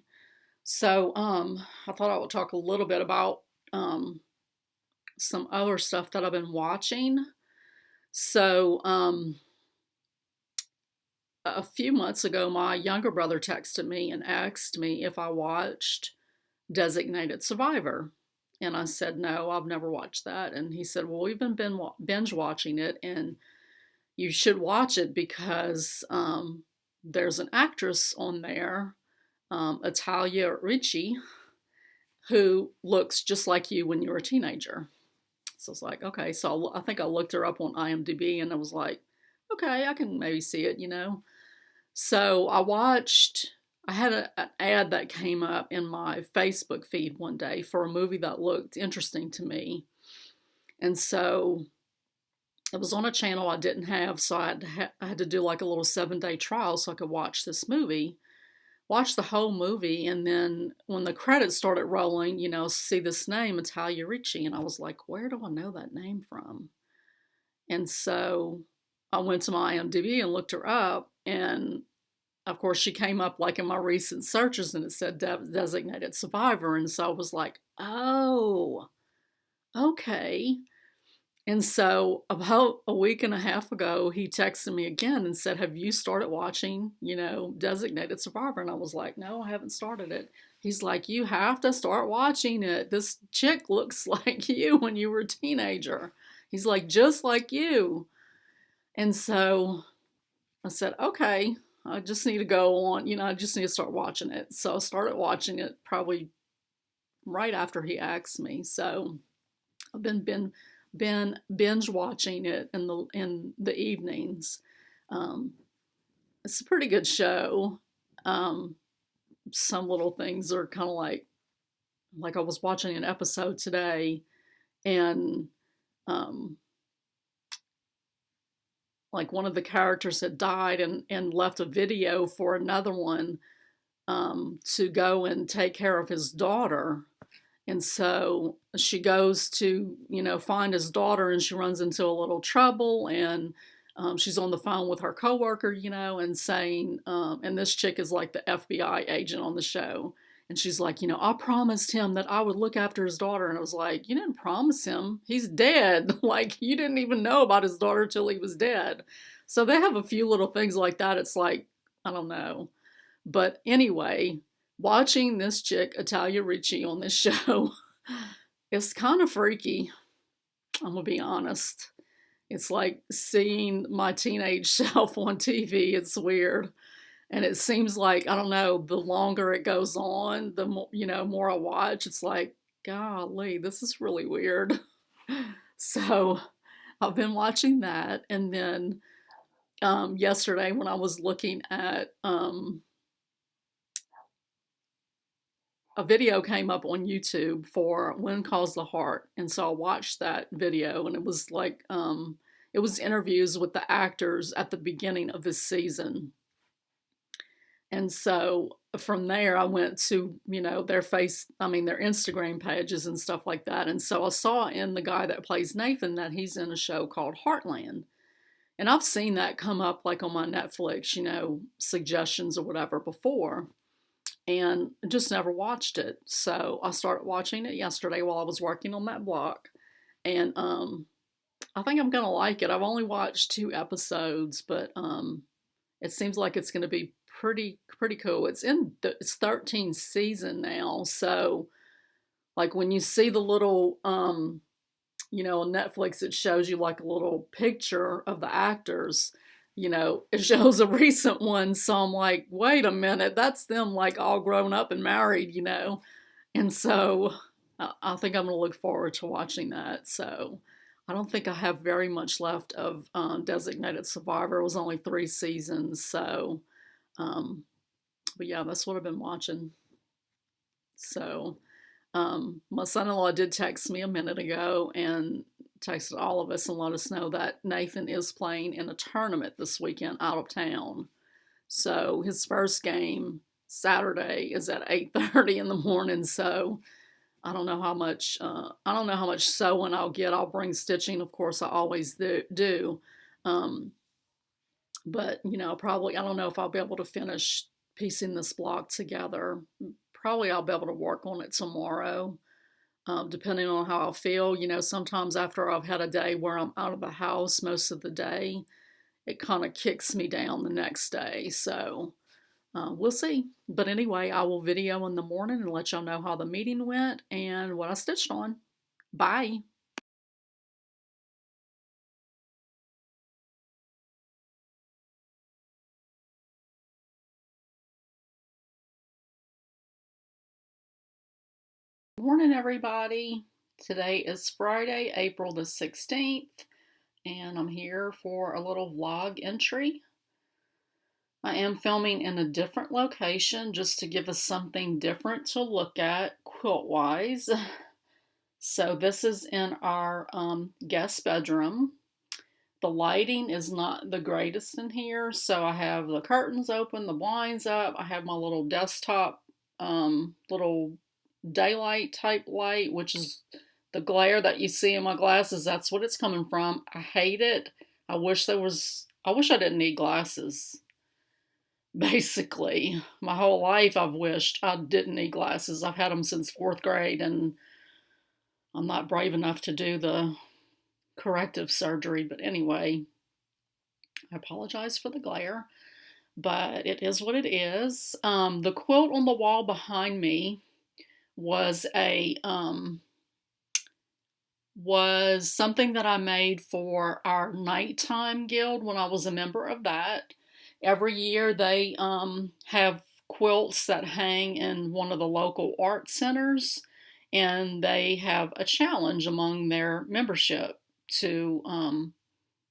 So I thought I would talk a little bit about some other stuff that I've been watching. So a few months ago, my younger brother texted me and asked me if I watched Designated Survivor. And I said, no, I've never watched that. And he said, well, we've been binge watching it, and you should watch it because there's an actress on there, Italia Ricci, who looks just like you when you were a teenager. So I was like, okay. So I think I looked her up on IMDb, and I was like, okay, I can maybe see it, So I had an ad that came up in my Facebook feed one day for a movie that looked interesting to me. And so it was on a channel I didn't have, so I had to do like a little 7-day trial so I could watch this movie, watch the whole movie, and then when the credits started rolling, see this name, Italia Ricci, and I was like, where do I know that name from? And so I went to my IMDb and looked her up, and of course she came up like in my recent searches, and it said Designated Survivor, and so I was like, oh, okay. And so about a week and a half ago, he texted me again and said, have you started watching, Designated Survivor? And I was like, no, I haven't started it. He's like, you have to start watching it. This chick looks like you when you were a teenager. He's like, just like you. And so I said, okay, I just need to go on, I just need to start watching it. So I started watching it probably right after he asked me. So I've been binge watching it in the evenings. It's a pretty good show. Some little things are kind of like I was watching an episode today, and like one of the characters had died and left a video for another one to go and take care of his daughter. And so she goes to, find his daughter, and she runs into a little trouble, and she's on the phone with her coworker, and saying, and this chick is like the FBI agent on the show. And she's like, I promised him that I would look after his daughter. And I was like, you didn't promise him. He's dead. Like, you didn't even know about his daughter till he was dead. So they have a few little things like that. It's like, I don't know. But anyway, watching this chick, Italia Ricci, on this show, it's kind of freaky. I'm going to be honest. It's like seeing my teenage self on TV. It's weird. And it seems like, I don't know, the longer it goes on, the more, more I watch, it's like, golly, this is really weird. So I've been watching that. And then yesterday when I was looking at a video came up on YouTube for When Calls the Heart. And so I watched that video, and it was like, it was interviews with the actors at the beginning of this season. And so from there, I went to, their Instagram pages and stuff like that. And so I saw in the guy that plays Nathan that he's in a show called Heartland. And I've seen that come up like on my Netflix, suggestions or whatever before, and just never watched it. So I started watching it yesterday while I was working on that block. And I think I'm going to like it. I've only watched 2 episodes, but it seems like it's going to be pretty cool. It's 13th season now, so like when you see the little on Netflix, it shows you like a little picture of the actors, it shows a recent one, so I'm like, wait a minute, that's them like all grown up and married, and so I think I'm gonna look forward to watching that. So I don't think I have very much left of Designated Survivor. It was only 3 seasons, so but yeah, that's what I've been watching. So my son-in-law did text me a minute ago and texted all of us and let us know that Nathan is playing in a tournament this weekend out of town. So his first game Saturday is at 8:30 in the morning. So I don't know how much sewing I'll get. I'll bring stitching, of course, I always do. But, probably, I don't know if I'll be able to finish piecing this block together. Probably I'll be able to work on it tomorrow, depending on how I feel. You know, sometimes after I've had a day where I'm out of the house most of the day, it kind of kicks me down the next day. So we'll see. But anyway, I will video in the morning and let y'all know how the meeting went and what I stitched on. Bye. Morning, everybody. Today is Friday, April the 16th, and I'm here for a little vlog entry. I am filming in a different location just to give us something different to look at quilt-wise. So this is in our guest bedroom. The lighting is not the greatest in here, so I have the curtains open, the blinds up. I have my little desktop, little daylight type light, which is the glare that you see in my glasses. That's what it's coming from. I hate it. I wish I didn't need glasses. Basically, my whole life I've wished I didn't need glasses. I've had them since 4th grade, and I'm not brave enough to do the corrective surgery. But anyway, I apologize for the glare, but it is what it is. The quilt on the wall behind me was something that I made for our nighttime guild when I was a member of that. Every year they have quilts that hang in one of the local art centers, and they have a challenge among their membership to,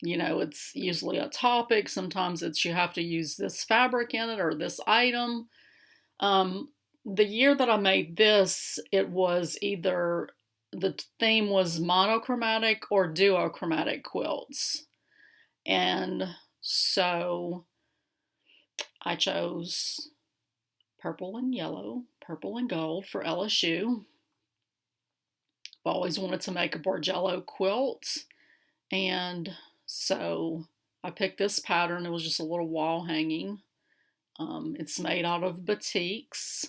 you know, it's usually a topic. Sometimes it's you have to use this fabric in it or this item. The year that I made this, it was either the theme was monochromatic or duochromatic quilts. And so I chose purple and yellow, purple and gold for LSU. I've always wanted to make a Borjello quilt. And so I picked this pattern. It was just a little wall hanging. It's made out of batiks.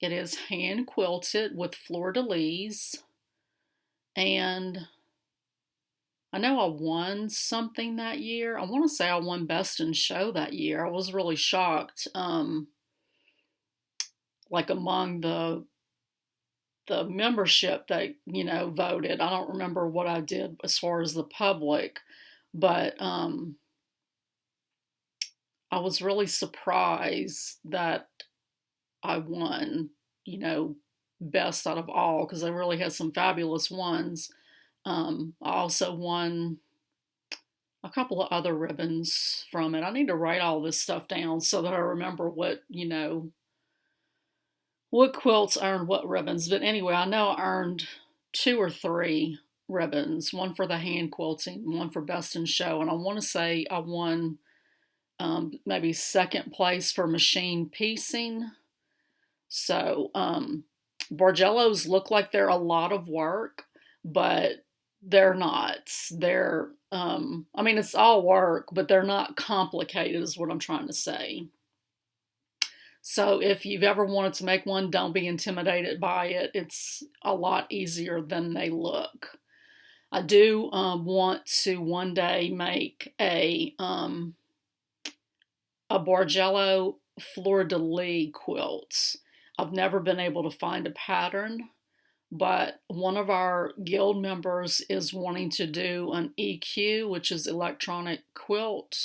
It is hand quilted with fleur-de-lis. And I know I won something that year. I want to say I won Best in Show that year. I was really shocked. Like among the membership that, you know, voted. I don't remember what I did as far as the public, but I was really surprised that I won, you know, best out of all, because I really had some fabulous ones. I also won a couple of other ribbons from it. I need to write all this stuff down so that I remember what, you know, what quilts earned what ribbons. But anyway, I know I earned 2 or 3 ribbons, one for the hand quilting, one for Best in Show, and I want to say I won maybe 2nd place for machine piecing. So Borjellos look like they're a lot of work, but they're not. They're, I mean, it's all work, but they're not complicated is what I'm trying to say. So if you've ever wanted to make one, don't be intimidated by it. It's a lot easier than they look. I do want to one day make a Borjello fleur-de-lis quilt. I've never been able to find a pattern, but one of our guild members is wanting to do an EQ, which is electric quilt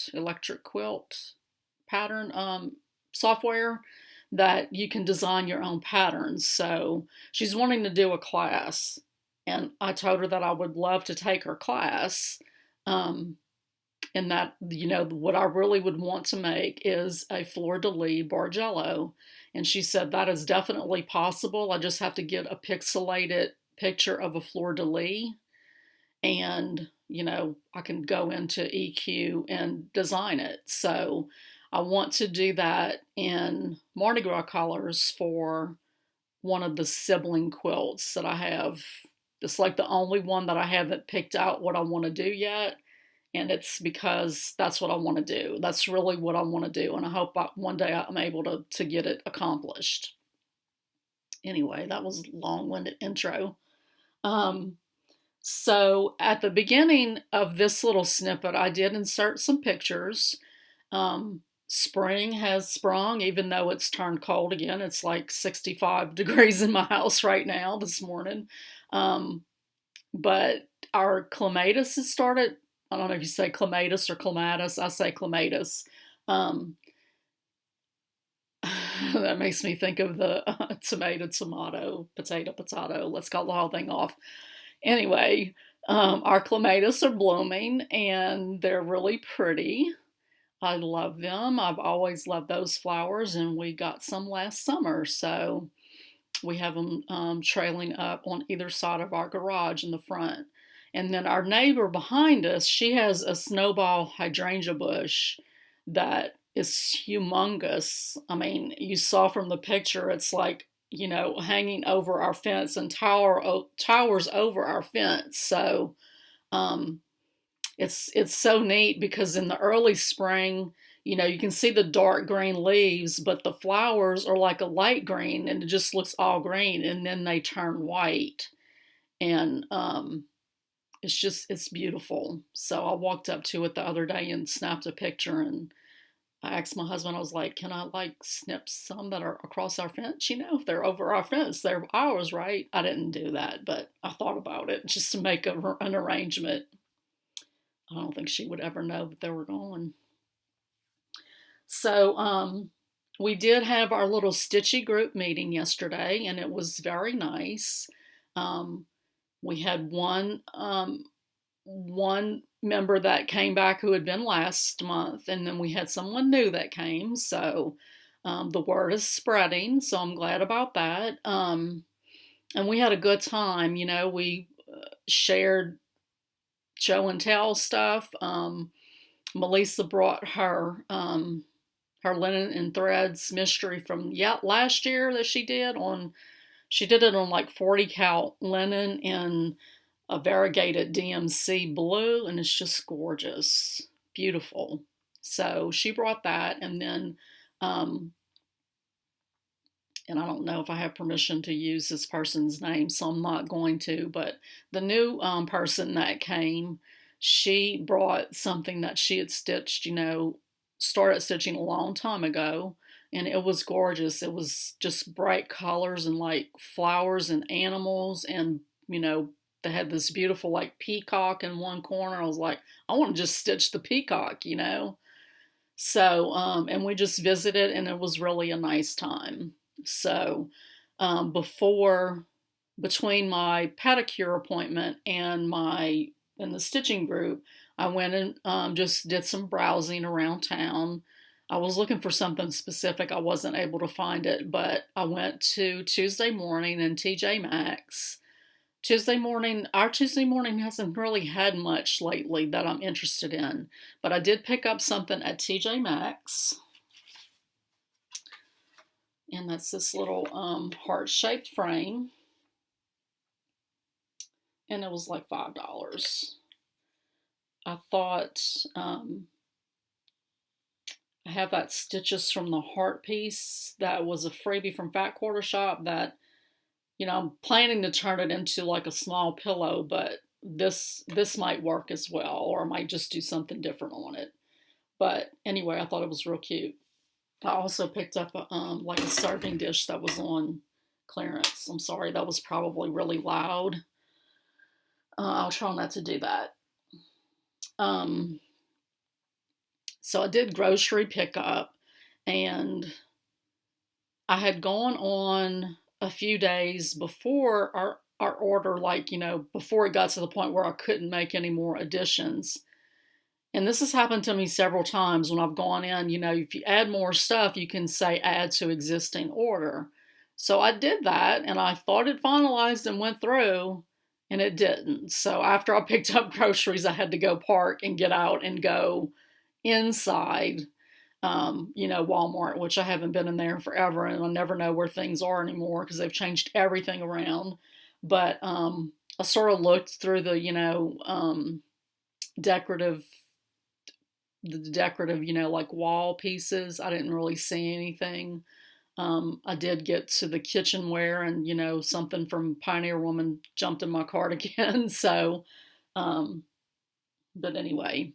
pattern software that you can design your own patterns. So she's wanting to do a class, and I told her that I would love to take her class. And that, you know, what I really would want to make is a fleur-de-lis Borjello. And she said that is definitely possible. I just have to get a pixelated picture of a fleur-de-lis, and, you know, I can go into EQ and design it. So I want to do that in Mardi Gras colors for one of the sibling quilts that I have. It's like the only one that I haven't picked out what I want to do yet. And it's because that's what I want to do. That's really what I want to do. And I hope one day I'm able to get it accomplished. Anyway, that was a long-winded intro. So at the beginning of this little snippet, I did insert some pictures. Spring has sprung, even though it's turned cold again. It's like 65 degrees in my house right now this morning. But our clematis has started. I don't know if you say clematis or clematis. I say clematis. That makes me think of the tomato, potato. Let's call the whole thing off. Anyway, our clematis are blooming and they're really pretty. I love them. I've always loved those flowers, and we got some last summer, so we have them trailing up on either side of our garage in the front. And then our neighbor behind us, she has a snowball hydrangea bush that is humongous. I mean, you saw from the picture, it's like, hanging over our fence and towers over our fence. So it's so neat because in the early spring, you can see the dark green leaves, but the flowers are like a light green and it just looks all green, and then they turn white. And it's beautiful. So I walked up to it the other day and snapped a picture, and I asked my husband, I was like, can I snip some that are across our fence? If they're over our fence, they're ours, right? I didn't do that, but I thought about it just to make an arrangement. I don't think she would ever know that they were gone. So we did have our little Stitchy group meeting yesterday, and it was very nice. We had one member that came back who had been last month, and then we had someone new that came. So the word is spreading, so I'm glad about that. And we had a good time. We shared show and tell stuff. Melissa brought her linen and threads mystery from last year that she did it on like 40 count linen in a variegated DMC blue, and it's just gorgeous, beautiful. So she brought that, and then and I don't know if I have permission to use this person's name, so I'm not going to, but the new person that came, she brought something that she had stitched, started stitching a long time ago, and it was gorgeous. It was just bright colors and like flowers and animals, and they had this beautiful like peacock in one corner. I was like, I want to just stitch the peacock, So, and we just visited, and it was really a nice time. So, between my pedicure appointment and the stitching group, I went and just did some browsing around town. I was looking for something specific. I wasn't able to find it, but I went to Tuesday Morning and TJ Maxx. Our Tuesday morning hasn't really had much lately that I'm interested in, but I did pick up something at TJ Maxx. And that's this little heart-shaped frame. And it was like $5. I thought I have that Stitches from the Heart piece that was a freebie from Fat Quarter Shop that, I'm planning to turn it into like a small pillow, but this might work as well, or I might just do something different on it. But anyway, I thought it was real cute. I also picked up like a serving dish that was on clearance. I'm sorry, that was probably really loud. I'll try not to do that. So I did grocery pickup, and I had gone on a few days before our order, before it got to the point where I couldn't make any more additions. And this has happened to me several times when I've gone in, if you add more stuff, you can say add to existing order. So I did that, and I thought it finalized and went through, and it didn't. So after I picked up groceries, I had to go park and get out and go inside, Walmart, which I haven't been in there forever, and I never know where things are anymore because they've changed everything around. But I sort of looked through the, decorative the decorative, like wall pieces. I didn't really see anything. I did get to the kitchenware, and something from Pioneer Woman jumped in my cart again. So, um, but anyway.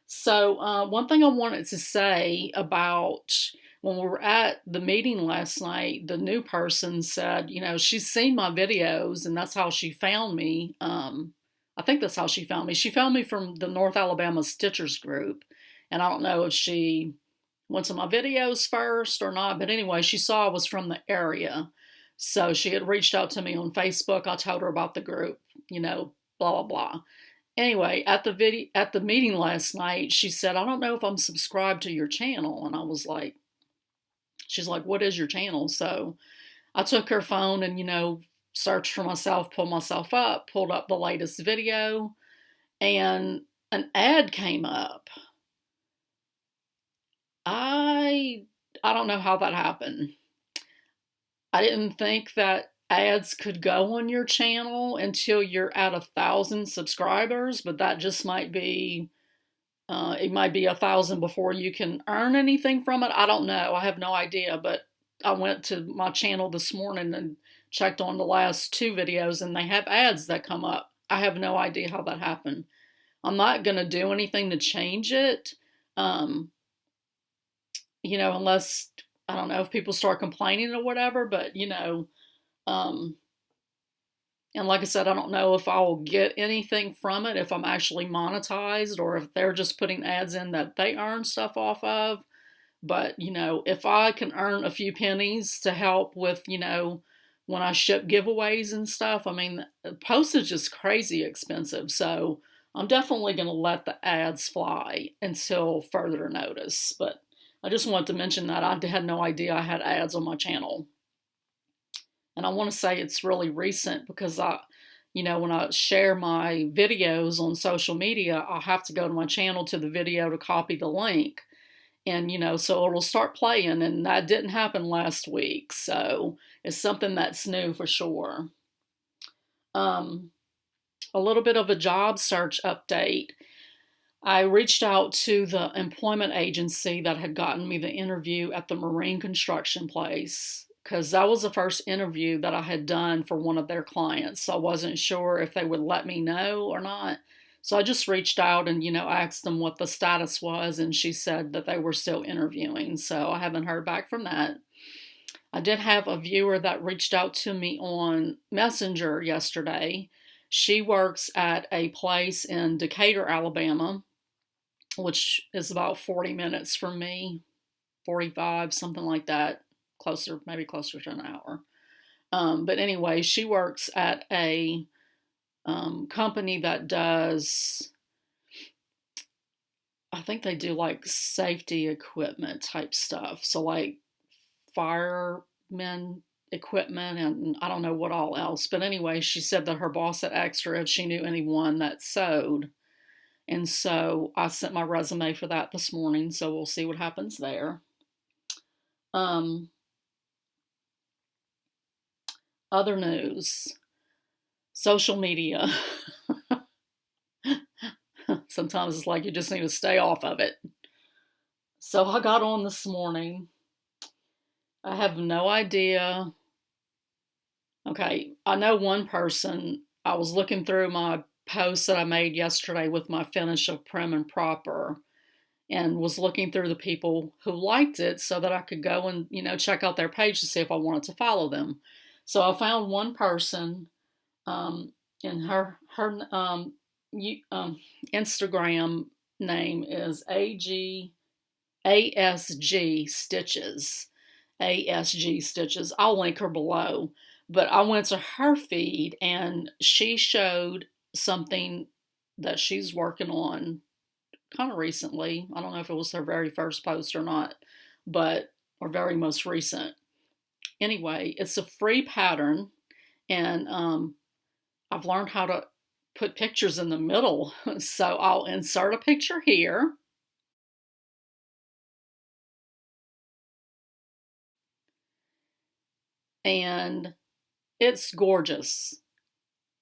So, one thing I wanted to say about when we were at the meeting last night, the new person said, she's seen my videos and that's how she found me. I think that's how she found me. She found me from the North Alabama Stitchers group. And I don't know if she went to my videos first or not, but anyway, she saw I was from the area. So she had reached out to me on Facebook. I told her about the group, blah, blah, blah. Anyway, at the meeting last night, she said, "I don't know if I'm subscribed to your channel." And I was like, she's like, "What is your channel?" So I took her phone and, searched for myself, pulled myself up, pulled up the latest video, and an ad came up. I don't know how that happened. I didn't think that ads could go on your channel until you're at 1,000 subscribers, but that just might be, it might be 1,000 before you can earn anything from it. I don't know. I have no idea, but I went to my channel this morning and checked on the last 2 videos, and they have ads that come up. I have no idea how that happened. I'm not going to do anything to change it, unless, I don't know, if people start complaining or whatever, but, and like I said, I don't know if I will get anything from it, if I'm actually monetized, or if they're just putting ads in that they earn stuff off of. But, if I can earn a few pennies to help with, when I ship giveaways and stuff, I mean, postage is crazy expensive. So I'm definitely going to let the ads fly until further notice. But I just wanted to mention that I had no idea I had ads on my channel. And I want to say it's really recent because when I share my videos on social media, I'll have to go to my channel to the video to copy the link. And, so it'll start playing, and that didn't happen last week. So it's something that's new for sure. A little bit of a job search update. I reached out to the employment agency that had gotten me the interview at the marine construction place, because that was the first interview that I had done for one of their clients. So I wasn't sure if they would let me know or not. So I just reached out and, asked them what the status was, and she said that they were still interviewing. So I haven't heard back from that. I did have a viewer that reached out to me on Messenger yesterday. She works at a place in Decatur, Alabama, which is about 40 minutes from me, 45, something like that. Maybe closer to an hour. But anyway, she works at a company that does, I think they do like safety equipment type stuff. So like firemen equipment, and I don't know what all else. But anyway, she said that her boss had asked her if she knew anyone that sewed. And so I sent my resume for that this morning. So we'll see what happens there. Other news, social media. Sometimes it's like you just need to stay off of it. So I got on this morning. I have no idea. Okay, I know one person. I was looking through my posts that I made yesterday with my finish of Prim and Proper, and was looking through the people who liked it so that I could go and, check out their page to see if I wanted to follow them. So I found one person, and her Instagram name is ASG Stitches. ASG Stitches. I'll link her below. But I went to her feed, and she showed something that she's working on kind of recently. I don't know if it was her very first post or not, or very most recent. Anyway, it's a free pattern, and I've learned how to put pictures in the middle. So I'll insert a picture here. And it's gorgeous.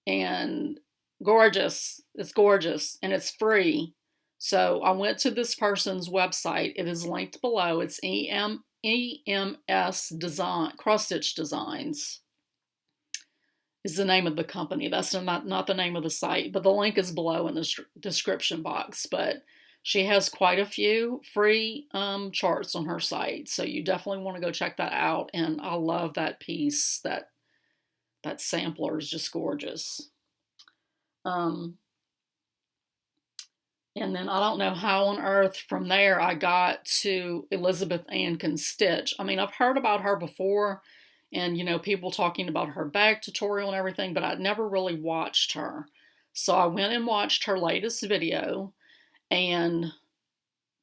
And gorgeous. It's gorgeous. And it's free. So I went to this person's website. It is linked below. It's EMS Design, CrossStitch Designs is the name of the company. That's not the name of the site, but the link is below in the description box. But she has quite a few free charts on her site, so you definitely want to go check that out. And I love that piece. That sampler is just gorgeous. And then I don't know how on earth from there I got to Elizabeth Ann Can Stitch. I mean, I've heard about her before and, people talking about her bag tutorial and everything, but I'd never really watched her. So I went and watched her latest video, and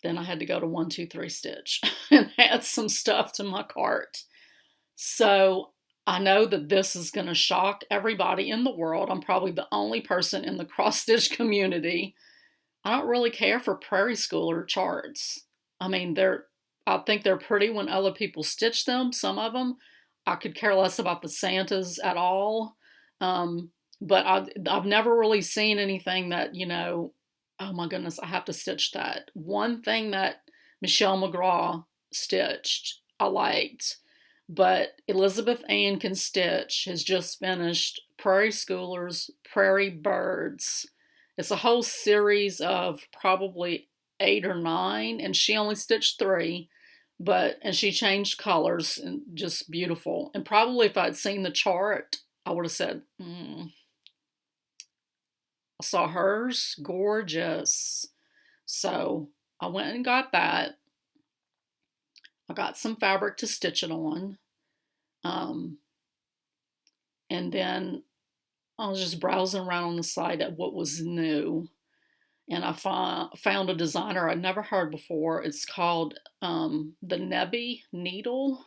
then I had to go to 123 Stitch and add some stuff to my cart. So I know that this is going to shock everybody in the world. I'm probably the only person in the cross-stitch community. I don't really care for prairie schooler charts. I mean, I think they're pretty when other people stitch them, some of them. I could care less about the Santas at all. But I've never really seen anything that, oh my goodness, I have to stitch that. One thing that Michelle McGraw stitched, I liked. But Elizabeth Ann Can Stitch has just finished Prairie Schoolers, Prairie Birds. It's a whole series of probably 8 or 9, and she only stitched 3, and she changed colors, and just beautiful. And probably if I'd seen the chart, I would have said, I saw hers, gorgeous. So I went and got that. I got some fabric to stitch it on. And then I was just browsing around on the site at what was new. And I found a designer I'd never heard before. It's called the Nebby Needle.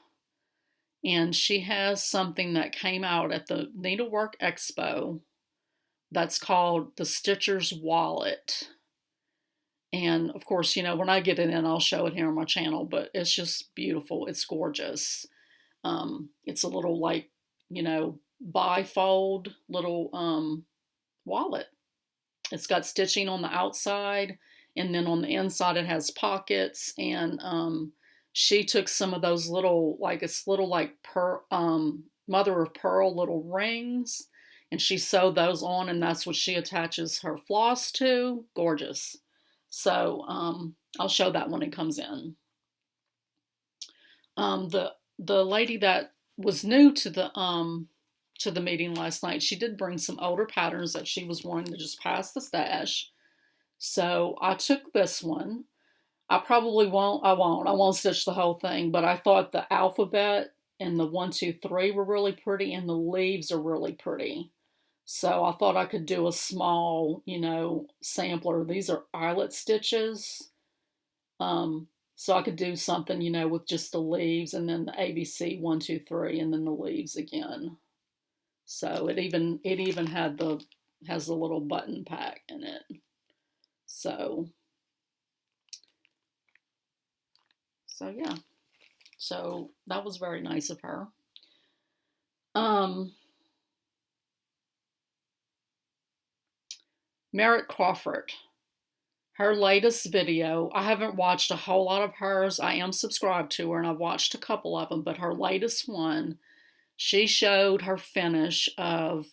And she has something that came out at the Needlework Expo that's called the Stitcher's Wallet. And of course, when I get it in, I'll show it here on my channel, but it's just beautiful. It's gorgeous. It's a little bifold little wallet. It's got stitching on the outside, and then on the inside it has pockets. And she took some of those little mother of pearl little rings, and she sewed those on, and that's what she attaches her floss to. Gorgeous. So I'll show that when it comes in. The lady that was new to the meeting last night, she did bring some older patterns that she was wanting to just pass the stash. So I took this one. I won't stitch the whole thing, but I thought the alphabet and the 1, 2, 3 were really pretty, and the leaves are really pretty. So I thought I could do a small, sampler. These are eyelet stitches. So I could do something, with just the leaves, and then the ABC 1, 2, 3, and then the leaves again. So it even has a little button pack in it. So yeah. So that was very nice of her. Merrick Crawford. Her latest video, I haven't watched a whole lot of hers. I am subscribed to her, and I've watched a couple of them, but her latest one, she showed her finish of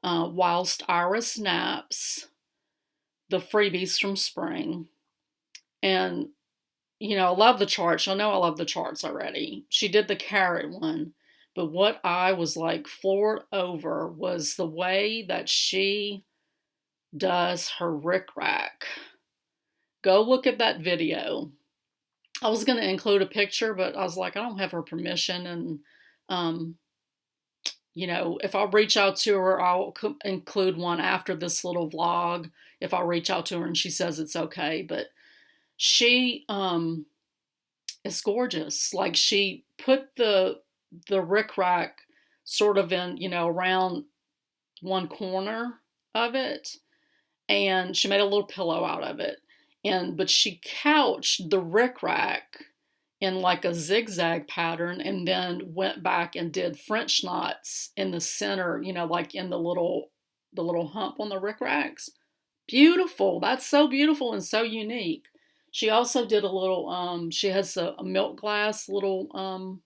Whilst Iris Naps, the freebies from spring. And, I love the charts. I know I love the charts already. She did the carrot one. But what I was floored over was the way that she does her rickrack. Go look at that video. I was going to include a picture, but I was like, I don't have her permission. And, if I reach out to her, I'll include one after this little vlog. If I reach out to her and she says it's okay. But she is gorgeous. She put the rickrack sort of in, around one corner of it. And she made a little pillow out of it. But she couched the rickrack in a zigzag pattern, and then went back and did French knots in the center, in the little hump on the rickracks. Beautiful. That's so beautiful and so unique. She also did a little, she has a milk glass little,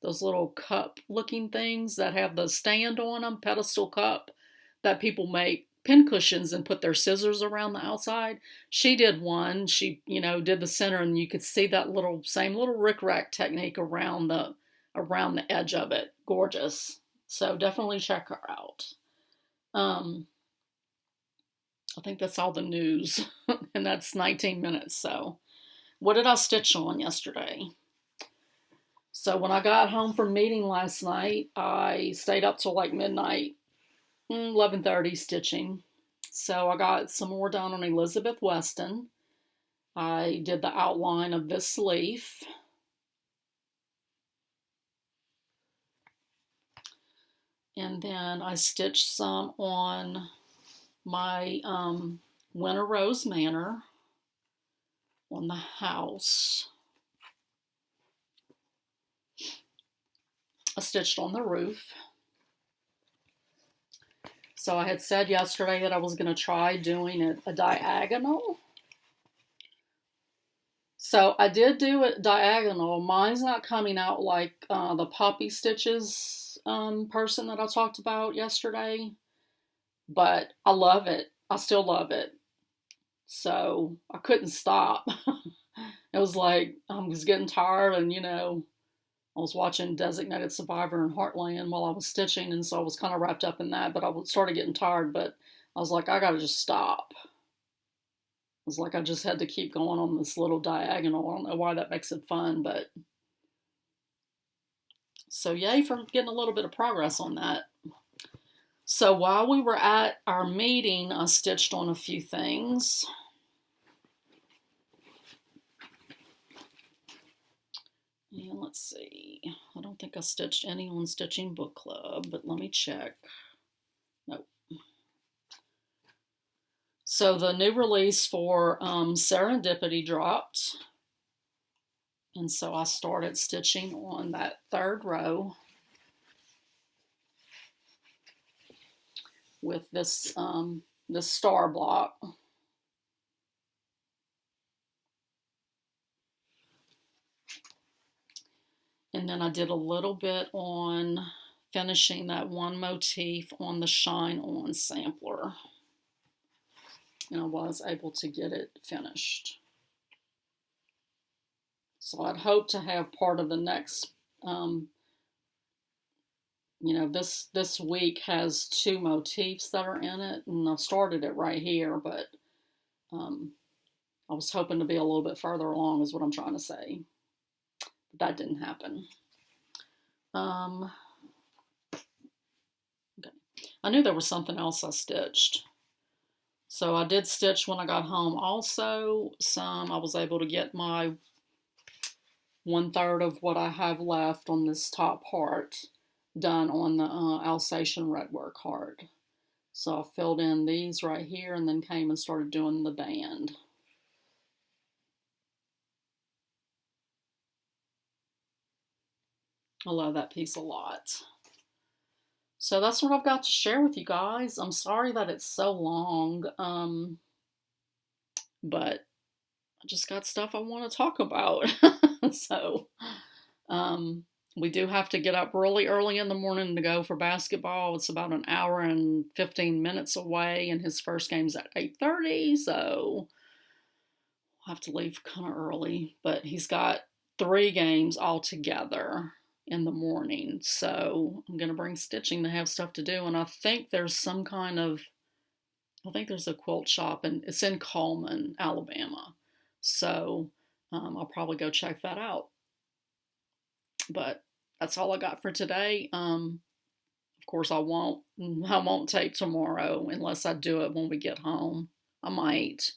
those little cup looking things that have the stand on them, pedestal cup that people make pin cushions and put their scissors around the outside. She did one. She, did the center, and you could see that same little rick-rack technique around the edge of it. Gorgeous. So definitely check her out. I think that's all the news, and that's 19 minutes. So what did I stitch on yesterday? So when I got home from meeting last night, I stayed up till like midnight, 11:30 stitching. So I got some more done on Elizabeth Weston. I did the outline of this leaf. And then I stitched some on my Winter Rose Manor on the house. I stitched on the roof. So I had said yesterday that I was going to try doing a diagonal. So I did do it diagonal. Mine's not coming out like the poppy stitches person that I talked about yesterday. But I love it. I still love it. So I couldn't stop. It was like I was getting tired, and I was watching Designated Survivor and Heartland while I was stitching, and so I was kind of wrapped up in that, but I started getting tired, but I was like, I gotta just stop. It was like I just had to keep going on this little diagonal. I don't know why that makes it fun, but so yay for getting a little bit of progress on that. So while we were at our meeting, I stitched on a few things. And let's see, I don't think I stitched any on Stitching Book Club, but let me check. Nope. So the new release for Serendipity dropped. And so I started stitching on that third row with this, this star block. And then I did a little bit on finishing that one motif on the Shine On sampler. And I was able to get it finished. So I'd hope to have part of the next, this week has 2 motifs that are in it. And I've started it right here, but I was hoping to be a little bit further along is what I'm trying to say. But that didn't happen. Okay. I knew there was something else I stitched. So I did stitch when I got home also. I was able to get my 1/3 of what I have left on this top part done on the Alsatian Redwork heart. So I filled in these right here and then came and started doing the band. I love that piece a lot. So that's what I've got to share with you guys. I'm sorry that it's so long, but I just got stuff I want to talk about. So we do have to get up really early in the morning to go for basketball. It's about an hour and 15 minutes away, and his first game's at 8:30, so I'll have to leave kind of early. But he's got 3 games all together in the morning, so I'm going to bring stitching to have stuff to do. And I think there's there's a quilt shop, and it's in Coleman, Alabama. So I'll probably go check that out. But that's all I got for today. Of course, I won't tape tomorrow unless I do it when we get home. I might.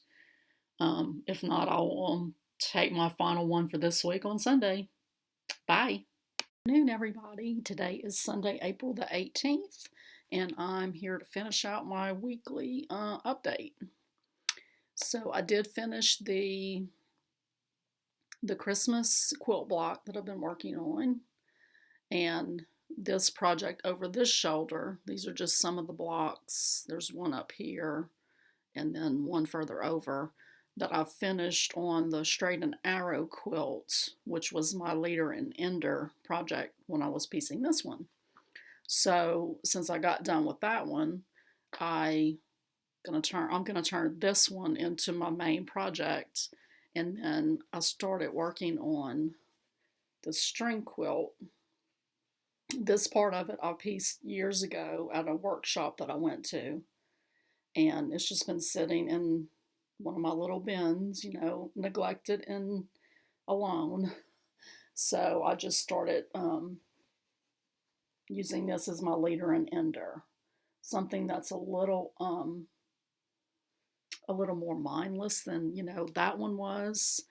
If not, I'll tape my final one for this week on Sunday. Bye. Good afternoon, everybody. Today is Sunday, April the 18th, and I'm here to finish out my weekly update. So I did finish the Christmas quilt block that I've been working on, and this project over this shoulder. These are just some of the blocks. There's one up here, and then one further over that I finished on the straight and arrow quilt, which was my leader and ender project when I was piecing this one. So since I got done with that one, I'm gonna turn this one into my main project, and then I started working on the string quilt. This part of it I pieced years ago at a workshop that I went to, and it's just been sitting in one of my little bins, neglected and alone. So I just started using this as my leader and ender, something that's a little more mindless than that one was.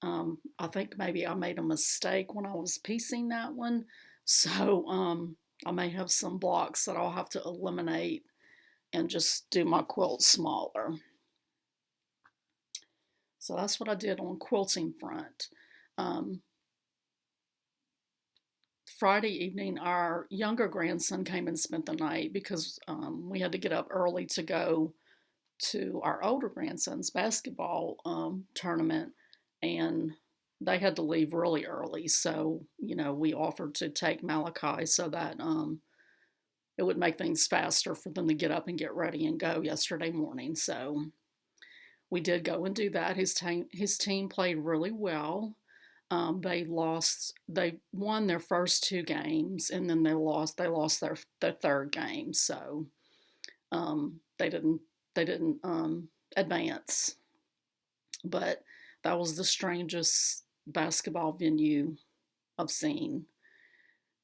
I think maybe I made a mistake when I was piecing that one, so I may have some blocks that I'll have to eliminate and just do my quilt smaller. So that's what I did on quilting front. Friday evening, our younger grandson came and spent the night because we had to get up early to go to our older grandson's basketball tournament, and they had to leave really early. So, we offered to take Malachi so that it would make things faster for them to get up and get ready and go yesterday morning. So we did go and do that. His team played really well. They won their first two games, and then they lost their third game. So they didn't advance. But that was the strangest basketball venue I've seen.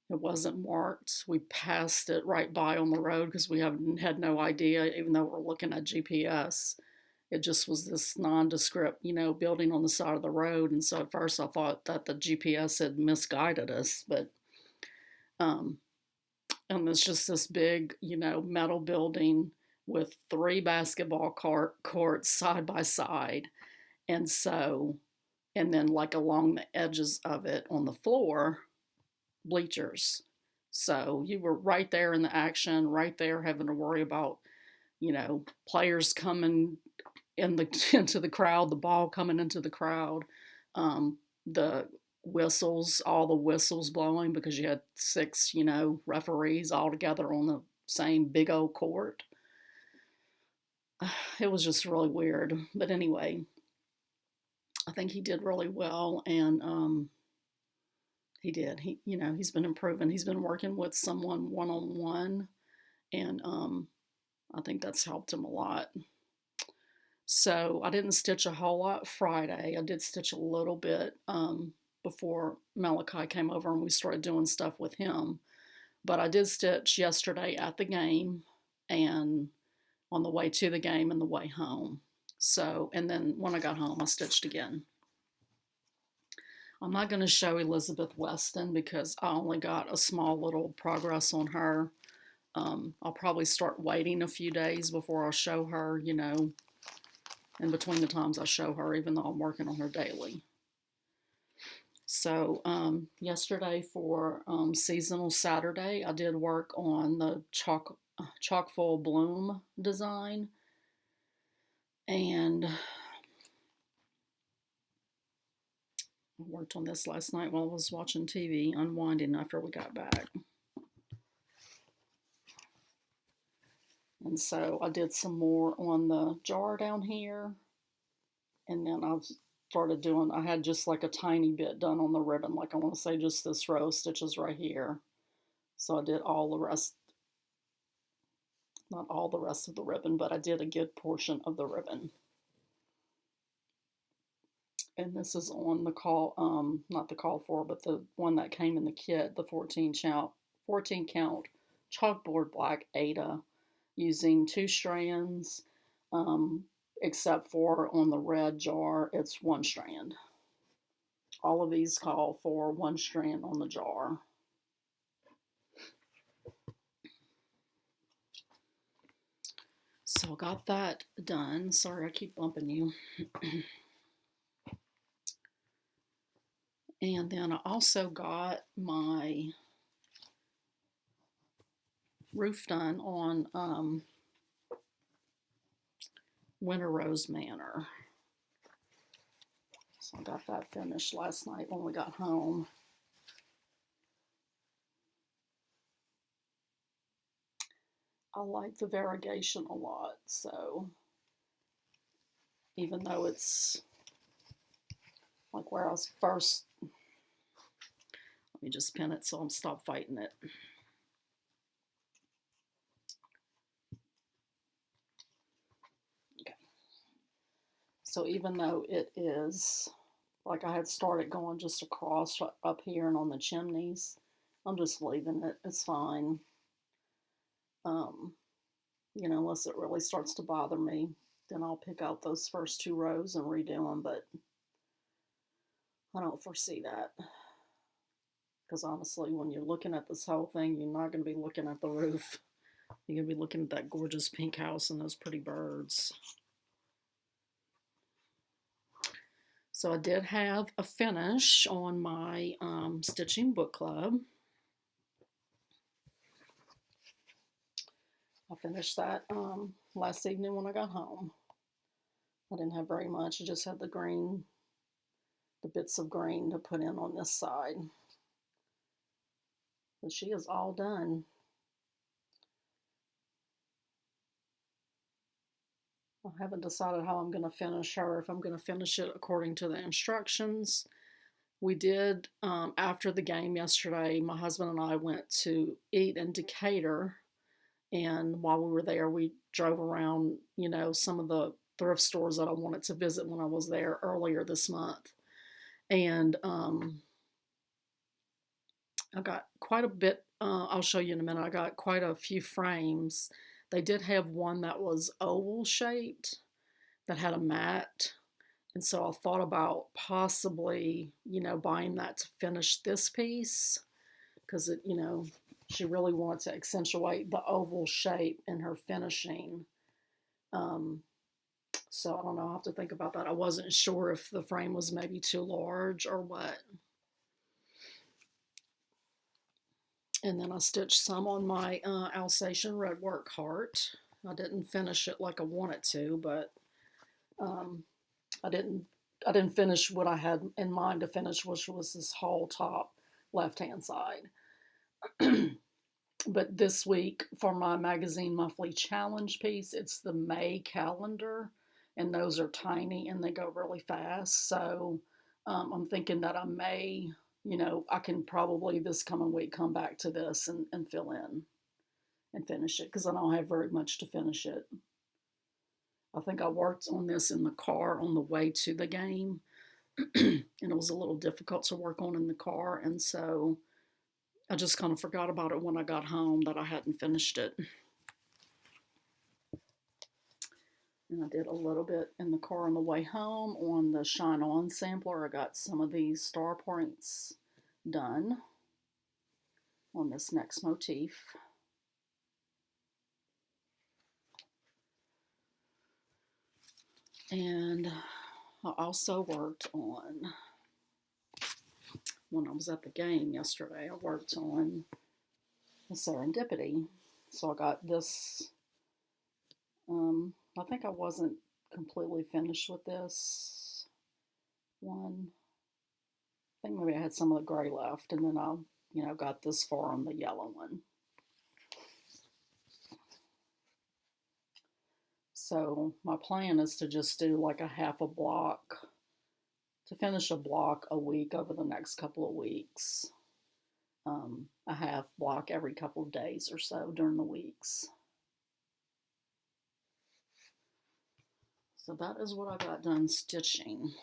It wasn't marked. We passed it right by on the road because we had no idea, even though we're looking at GPS. It just was this nondescript, building on the side of the road. And so at first I thought that the GPS had misguided us, but and it's just this big, metal building with 3 basketball courts side by side. And then like along the edges of it on the floor, bleachers. So you were right there in the action, right there having to worry about, players coming into the crowd, the ball coming into the crowd, the whistles, all the whistles blowing because you had 6, referees all together on the same big old court. It was just really weird. But anyway, I think he did really well, and he did. He's been improving. He's been working with someone one-on-one, and I think that's helped him a lot. So I didn't stitch a whole lot Friday. I did stitch a little bit before Malachi came over and we started doing stuff with him. But I did stitch yesterday at the game and on the way to the game and the way home. So, and then when I got home, I stitched again. I'm not going to show Elizabeth Weston because I only got a small little progress on her. I'll probably start waiting a few days before I'll show her, in between the times I show her, even though I'm working on her daily. So yesterday for Seasonal Saturday, I did work on the chalk foil bloom design. And I worked on this last night while I was watching TV, unwinding after we got back. And so I did some more on the jar down here. And then I had just like a tiny bit done on the ribbon. Like I want to say just this row of stitches right here. So I did all the rest, not all the rest of the ribbon, but I did a good portion of the ribbon. And this is on the not the call for, but the one that came in the kit, the 14 count chalkboard black Ada, using 2 strands, except for on the red jar, it's 1 strand. All of these call for 1 strand on the jar. So I got that done. Sorry, I keep bumping you. And then I also got my roof done on Winter Rose Manor. So I got that finished last night when we got home. I like the variegation a lot, so even though it's like where I was first, let me just pin it so I'm stop fighting it. Okay. So even though it is, like I had started going just across up here and on the chimneys, I'm just leaving it. It's fine. You know, unless it really starts to bother me, then I'll pick out those first 2 rows and redo them, but I don't foresee that. Because honestly, when you're looking at this whole thing, you're not going to be looking at the roof. You're going to be looking at that gorgeous pink house and those pretty birds. So I did have a finish on my stitching book club. I finished that last evening when I got home. I didn't have very much. I just had the green, the bits of green to put in on this side. But she is all done. I haven't decided how I'm going to finish her, if I'm going to finish it according to the instructions. We did, after the game yesterday, my husband and I went to eat in Decatur. And while we were there, we drove around, you know, some of the thrift stores that I wanted to visit when I was there earlier this month. And I got quite a bit, I'll show you in a minute, I got quite a few frames. They did have one that was oval shaped that had a mat. And so I thought about possibly, you know, buying that to finish this piece. Because, it, you know, she really wanted to accentuate the oval shape in her finishing. So I don't know, I'll have to think about that. I wasn't sure if the frame was maybe too large or what. And then I stitched some on my Alsatian Redwork heart. I didn't finish it like I wanted to, but I didn't finish what I had in mind to finish, which was this whole top left-hand side. But this week for my magazine monthly challenge piece, it's the May calendar, and those are tiny and they go really fast. So I'm thinking that I may, you know, I can probably this coming week come back to this and fill in and finish it, because I don't have very much to finish it. I think I worked on this in the car on the way to the game, and it was a little difficult to work on in the car, and so I just kind of forgot about it when I got home that I hadn't finished it. And I did a little bit in the car on the way home on the Shine On sampler. I got some of these star points done on this next motif. And I also worked on, when I was at the game yesterday, I worked on the Serendipity. So I got this, I think I wasn't completely finished with this one. I think maybe I had some of the gray left, and then I, you know, got this far on the yellow one. So my plan is to just do like a half a block, to finish a block a week over the next couple of weeks. A half block every couple of days or so during the weeks. So that is what I got done stitching.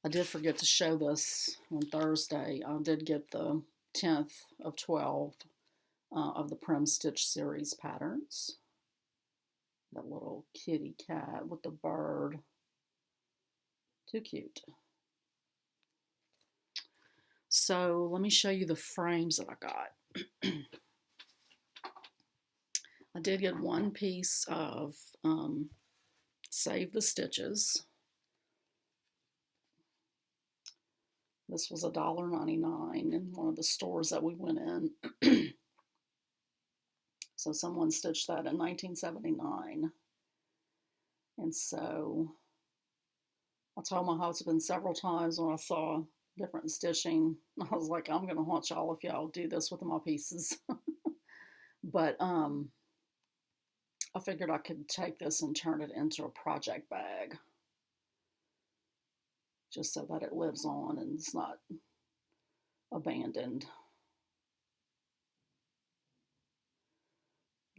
I did forget to show this on Thursday. I did get the 10th of 12 of the Prim Stitch series patterns. That little kitty cat with the bird. Too cute. So let me show you the frames that I got. I did get one piece of Save the Stitches. This was $1.99 in one of the stores that we went in. So someone stitched that in 1979. And so I told my husband several times when I saw different stitching, I was like, I'm going to haunt y'all if y'all do this with my pieces. But I figured I could take this and turn it into a project bag, just so that it lives on and it's not abandoned.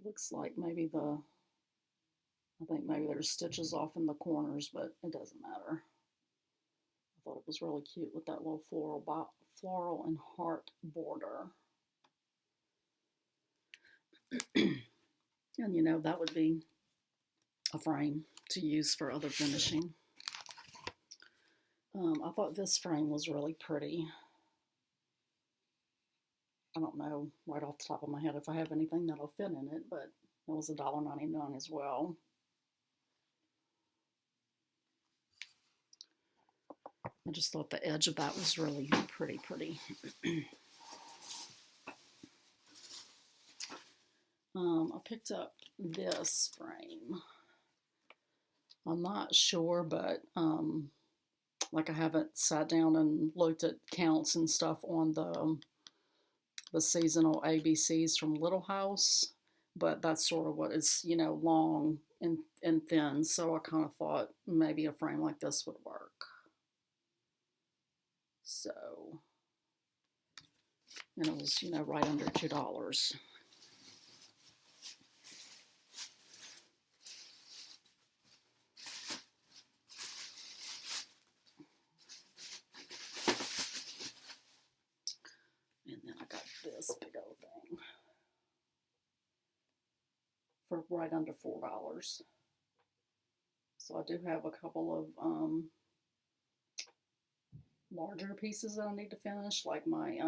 Looks like maybe I think maybe there's stitches off in the corners, but it doesn't matter. I thought it was really cute with that little floral and heart border. And you know, that would be a frame to use for other finishing. I thought this frame was really pretty. I don't know right off the top of my head if I have anything that'll fit in it, but it was $1.99 as well. I just thought the edge of that was really pretty. I picked up this frame. I'm not sure, but like I haven't sat down and looked at counts and stuff on the seasonal ABCs from Little House, but that's sort of what is, you know, long and thin, so I kind of thought maybe a frame like this would work. So, and it was, you know, right under $2. And then I got this big old thing for right under $4. So I do have a couple of larger pieces that I need to finish, like my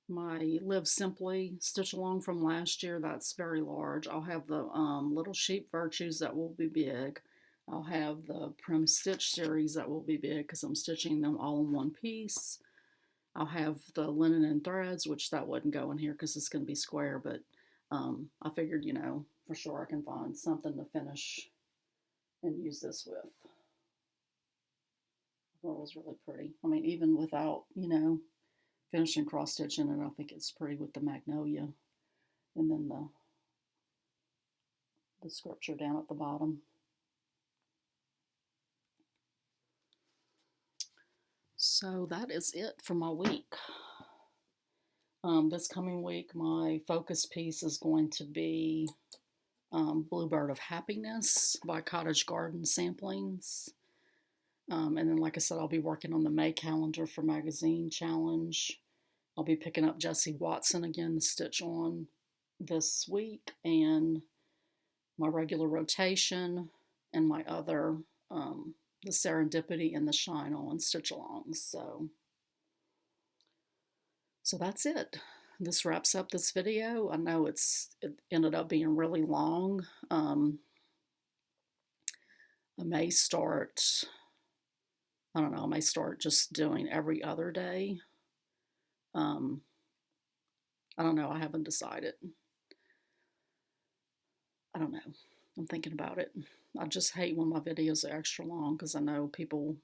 my Live Simply stitch along from last year. That's very large. I'll have the Little Sheep Virtues that will be big. I'll have the Prim Stitch series that will be big because I'm stitching them all in one piece. I'll have the Linen and Threads, which that wouldn't go in here because it's going to be square, but I figured, you know, for sure I can find something to finish and use this with. I thought it was really pretty. I mean, even without, you know, finishing cross stitching it, I think it's pretty with the magnolia and then the scripture down at the bottom. So that is it for my week. This coming week, my focus piece is going to be Bluebird of Happiness by Cottage Garden Samplings. And then, like I said, I'll be working on the May calendar for Magazine Challenge. I'll be picking up Jessie Watson again to stitch on this week, and my regular rotation, and my other, the Serendipity and the Shine On stitch alongs. So that's it. This wraps up this video. I know it ended up being really long. I may start, I don't know, I may start just doing every other day. I don't know, I haven't decided. I don't know. I'm thinking about it. I just hate when my videos are extra long because I know people's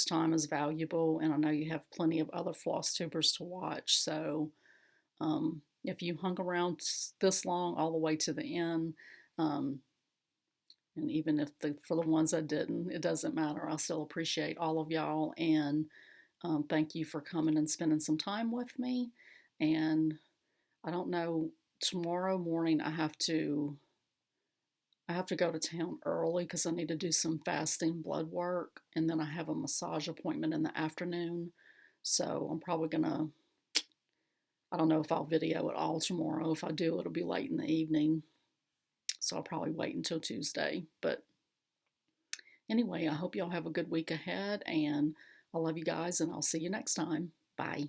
time is valuable, and I know you have plenty of other floss tubers to watch. So if you hung around this long all the way to the end, and even if for the ones that didn't, it doesn't matter. I still appreciate all of y'all, and thank you for coming and spending some time with me. And I don't know, tomorrow morning I have to go to town early because I need to do some fasting blood work, and then I have a massage appointment in the afternoon. So I'm probably gonna, I don't know if I'll video it all tomorrow. If I do, it'll be late in the evening. So I'll probably wait until Tuesday. But anyway, I hope y'all have a good week ahead, and I love you guys, and I'll see you next time. Bye.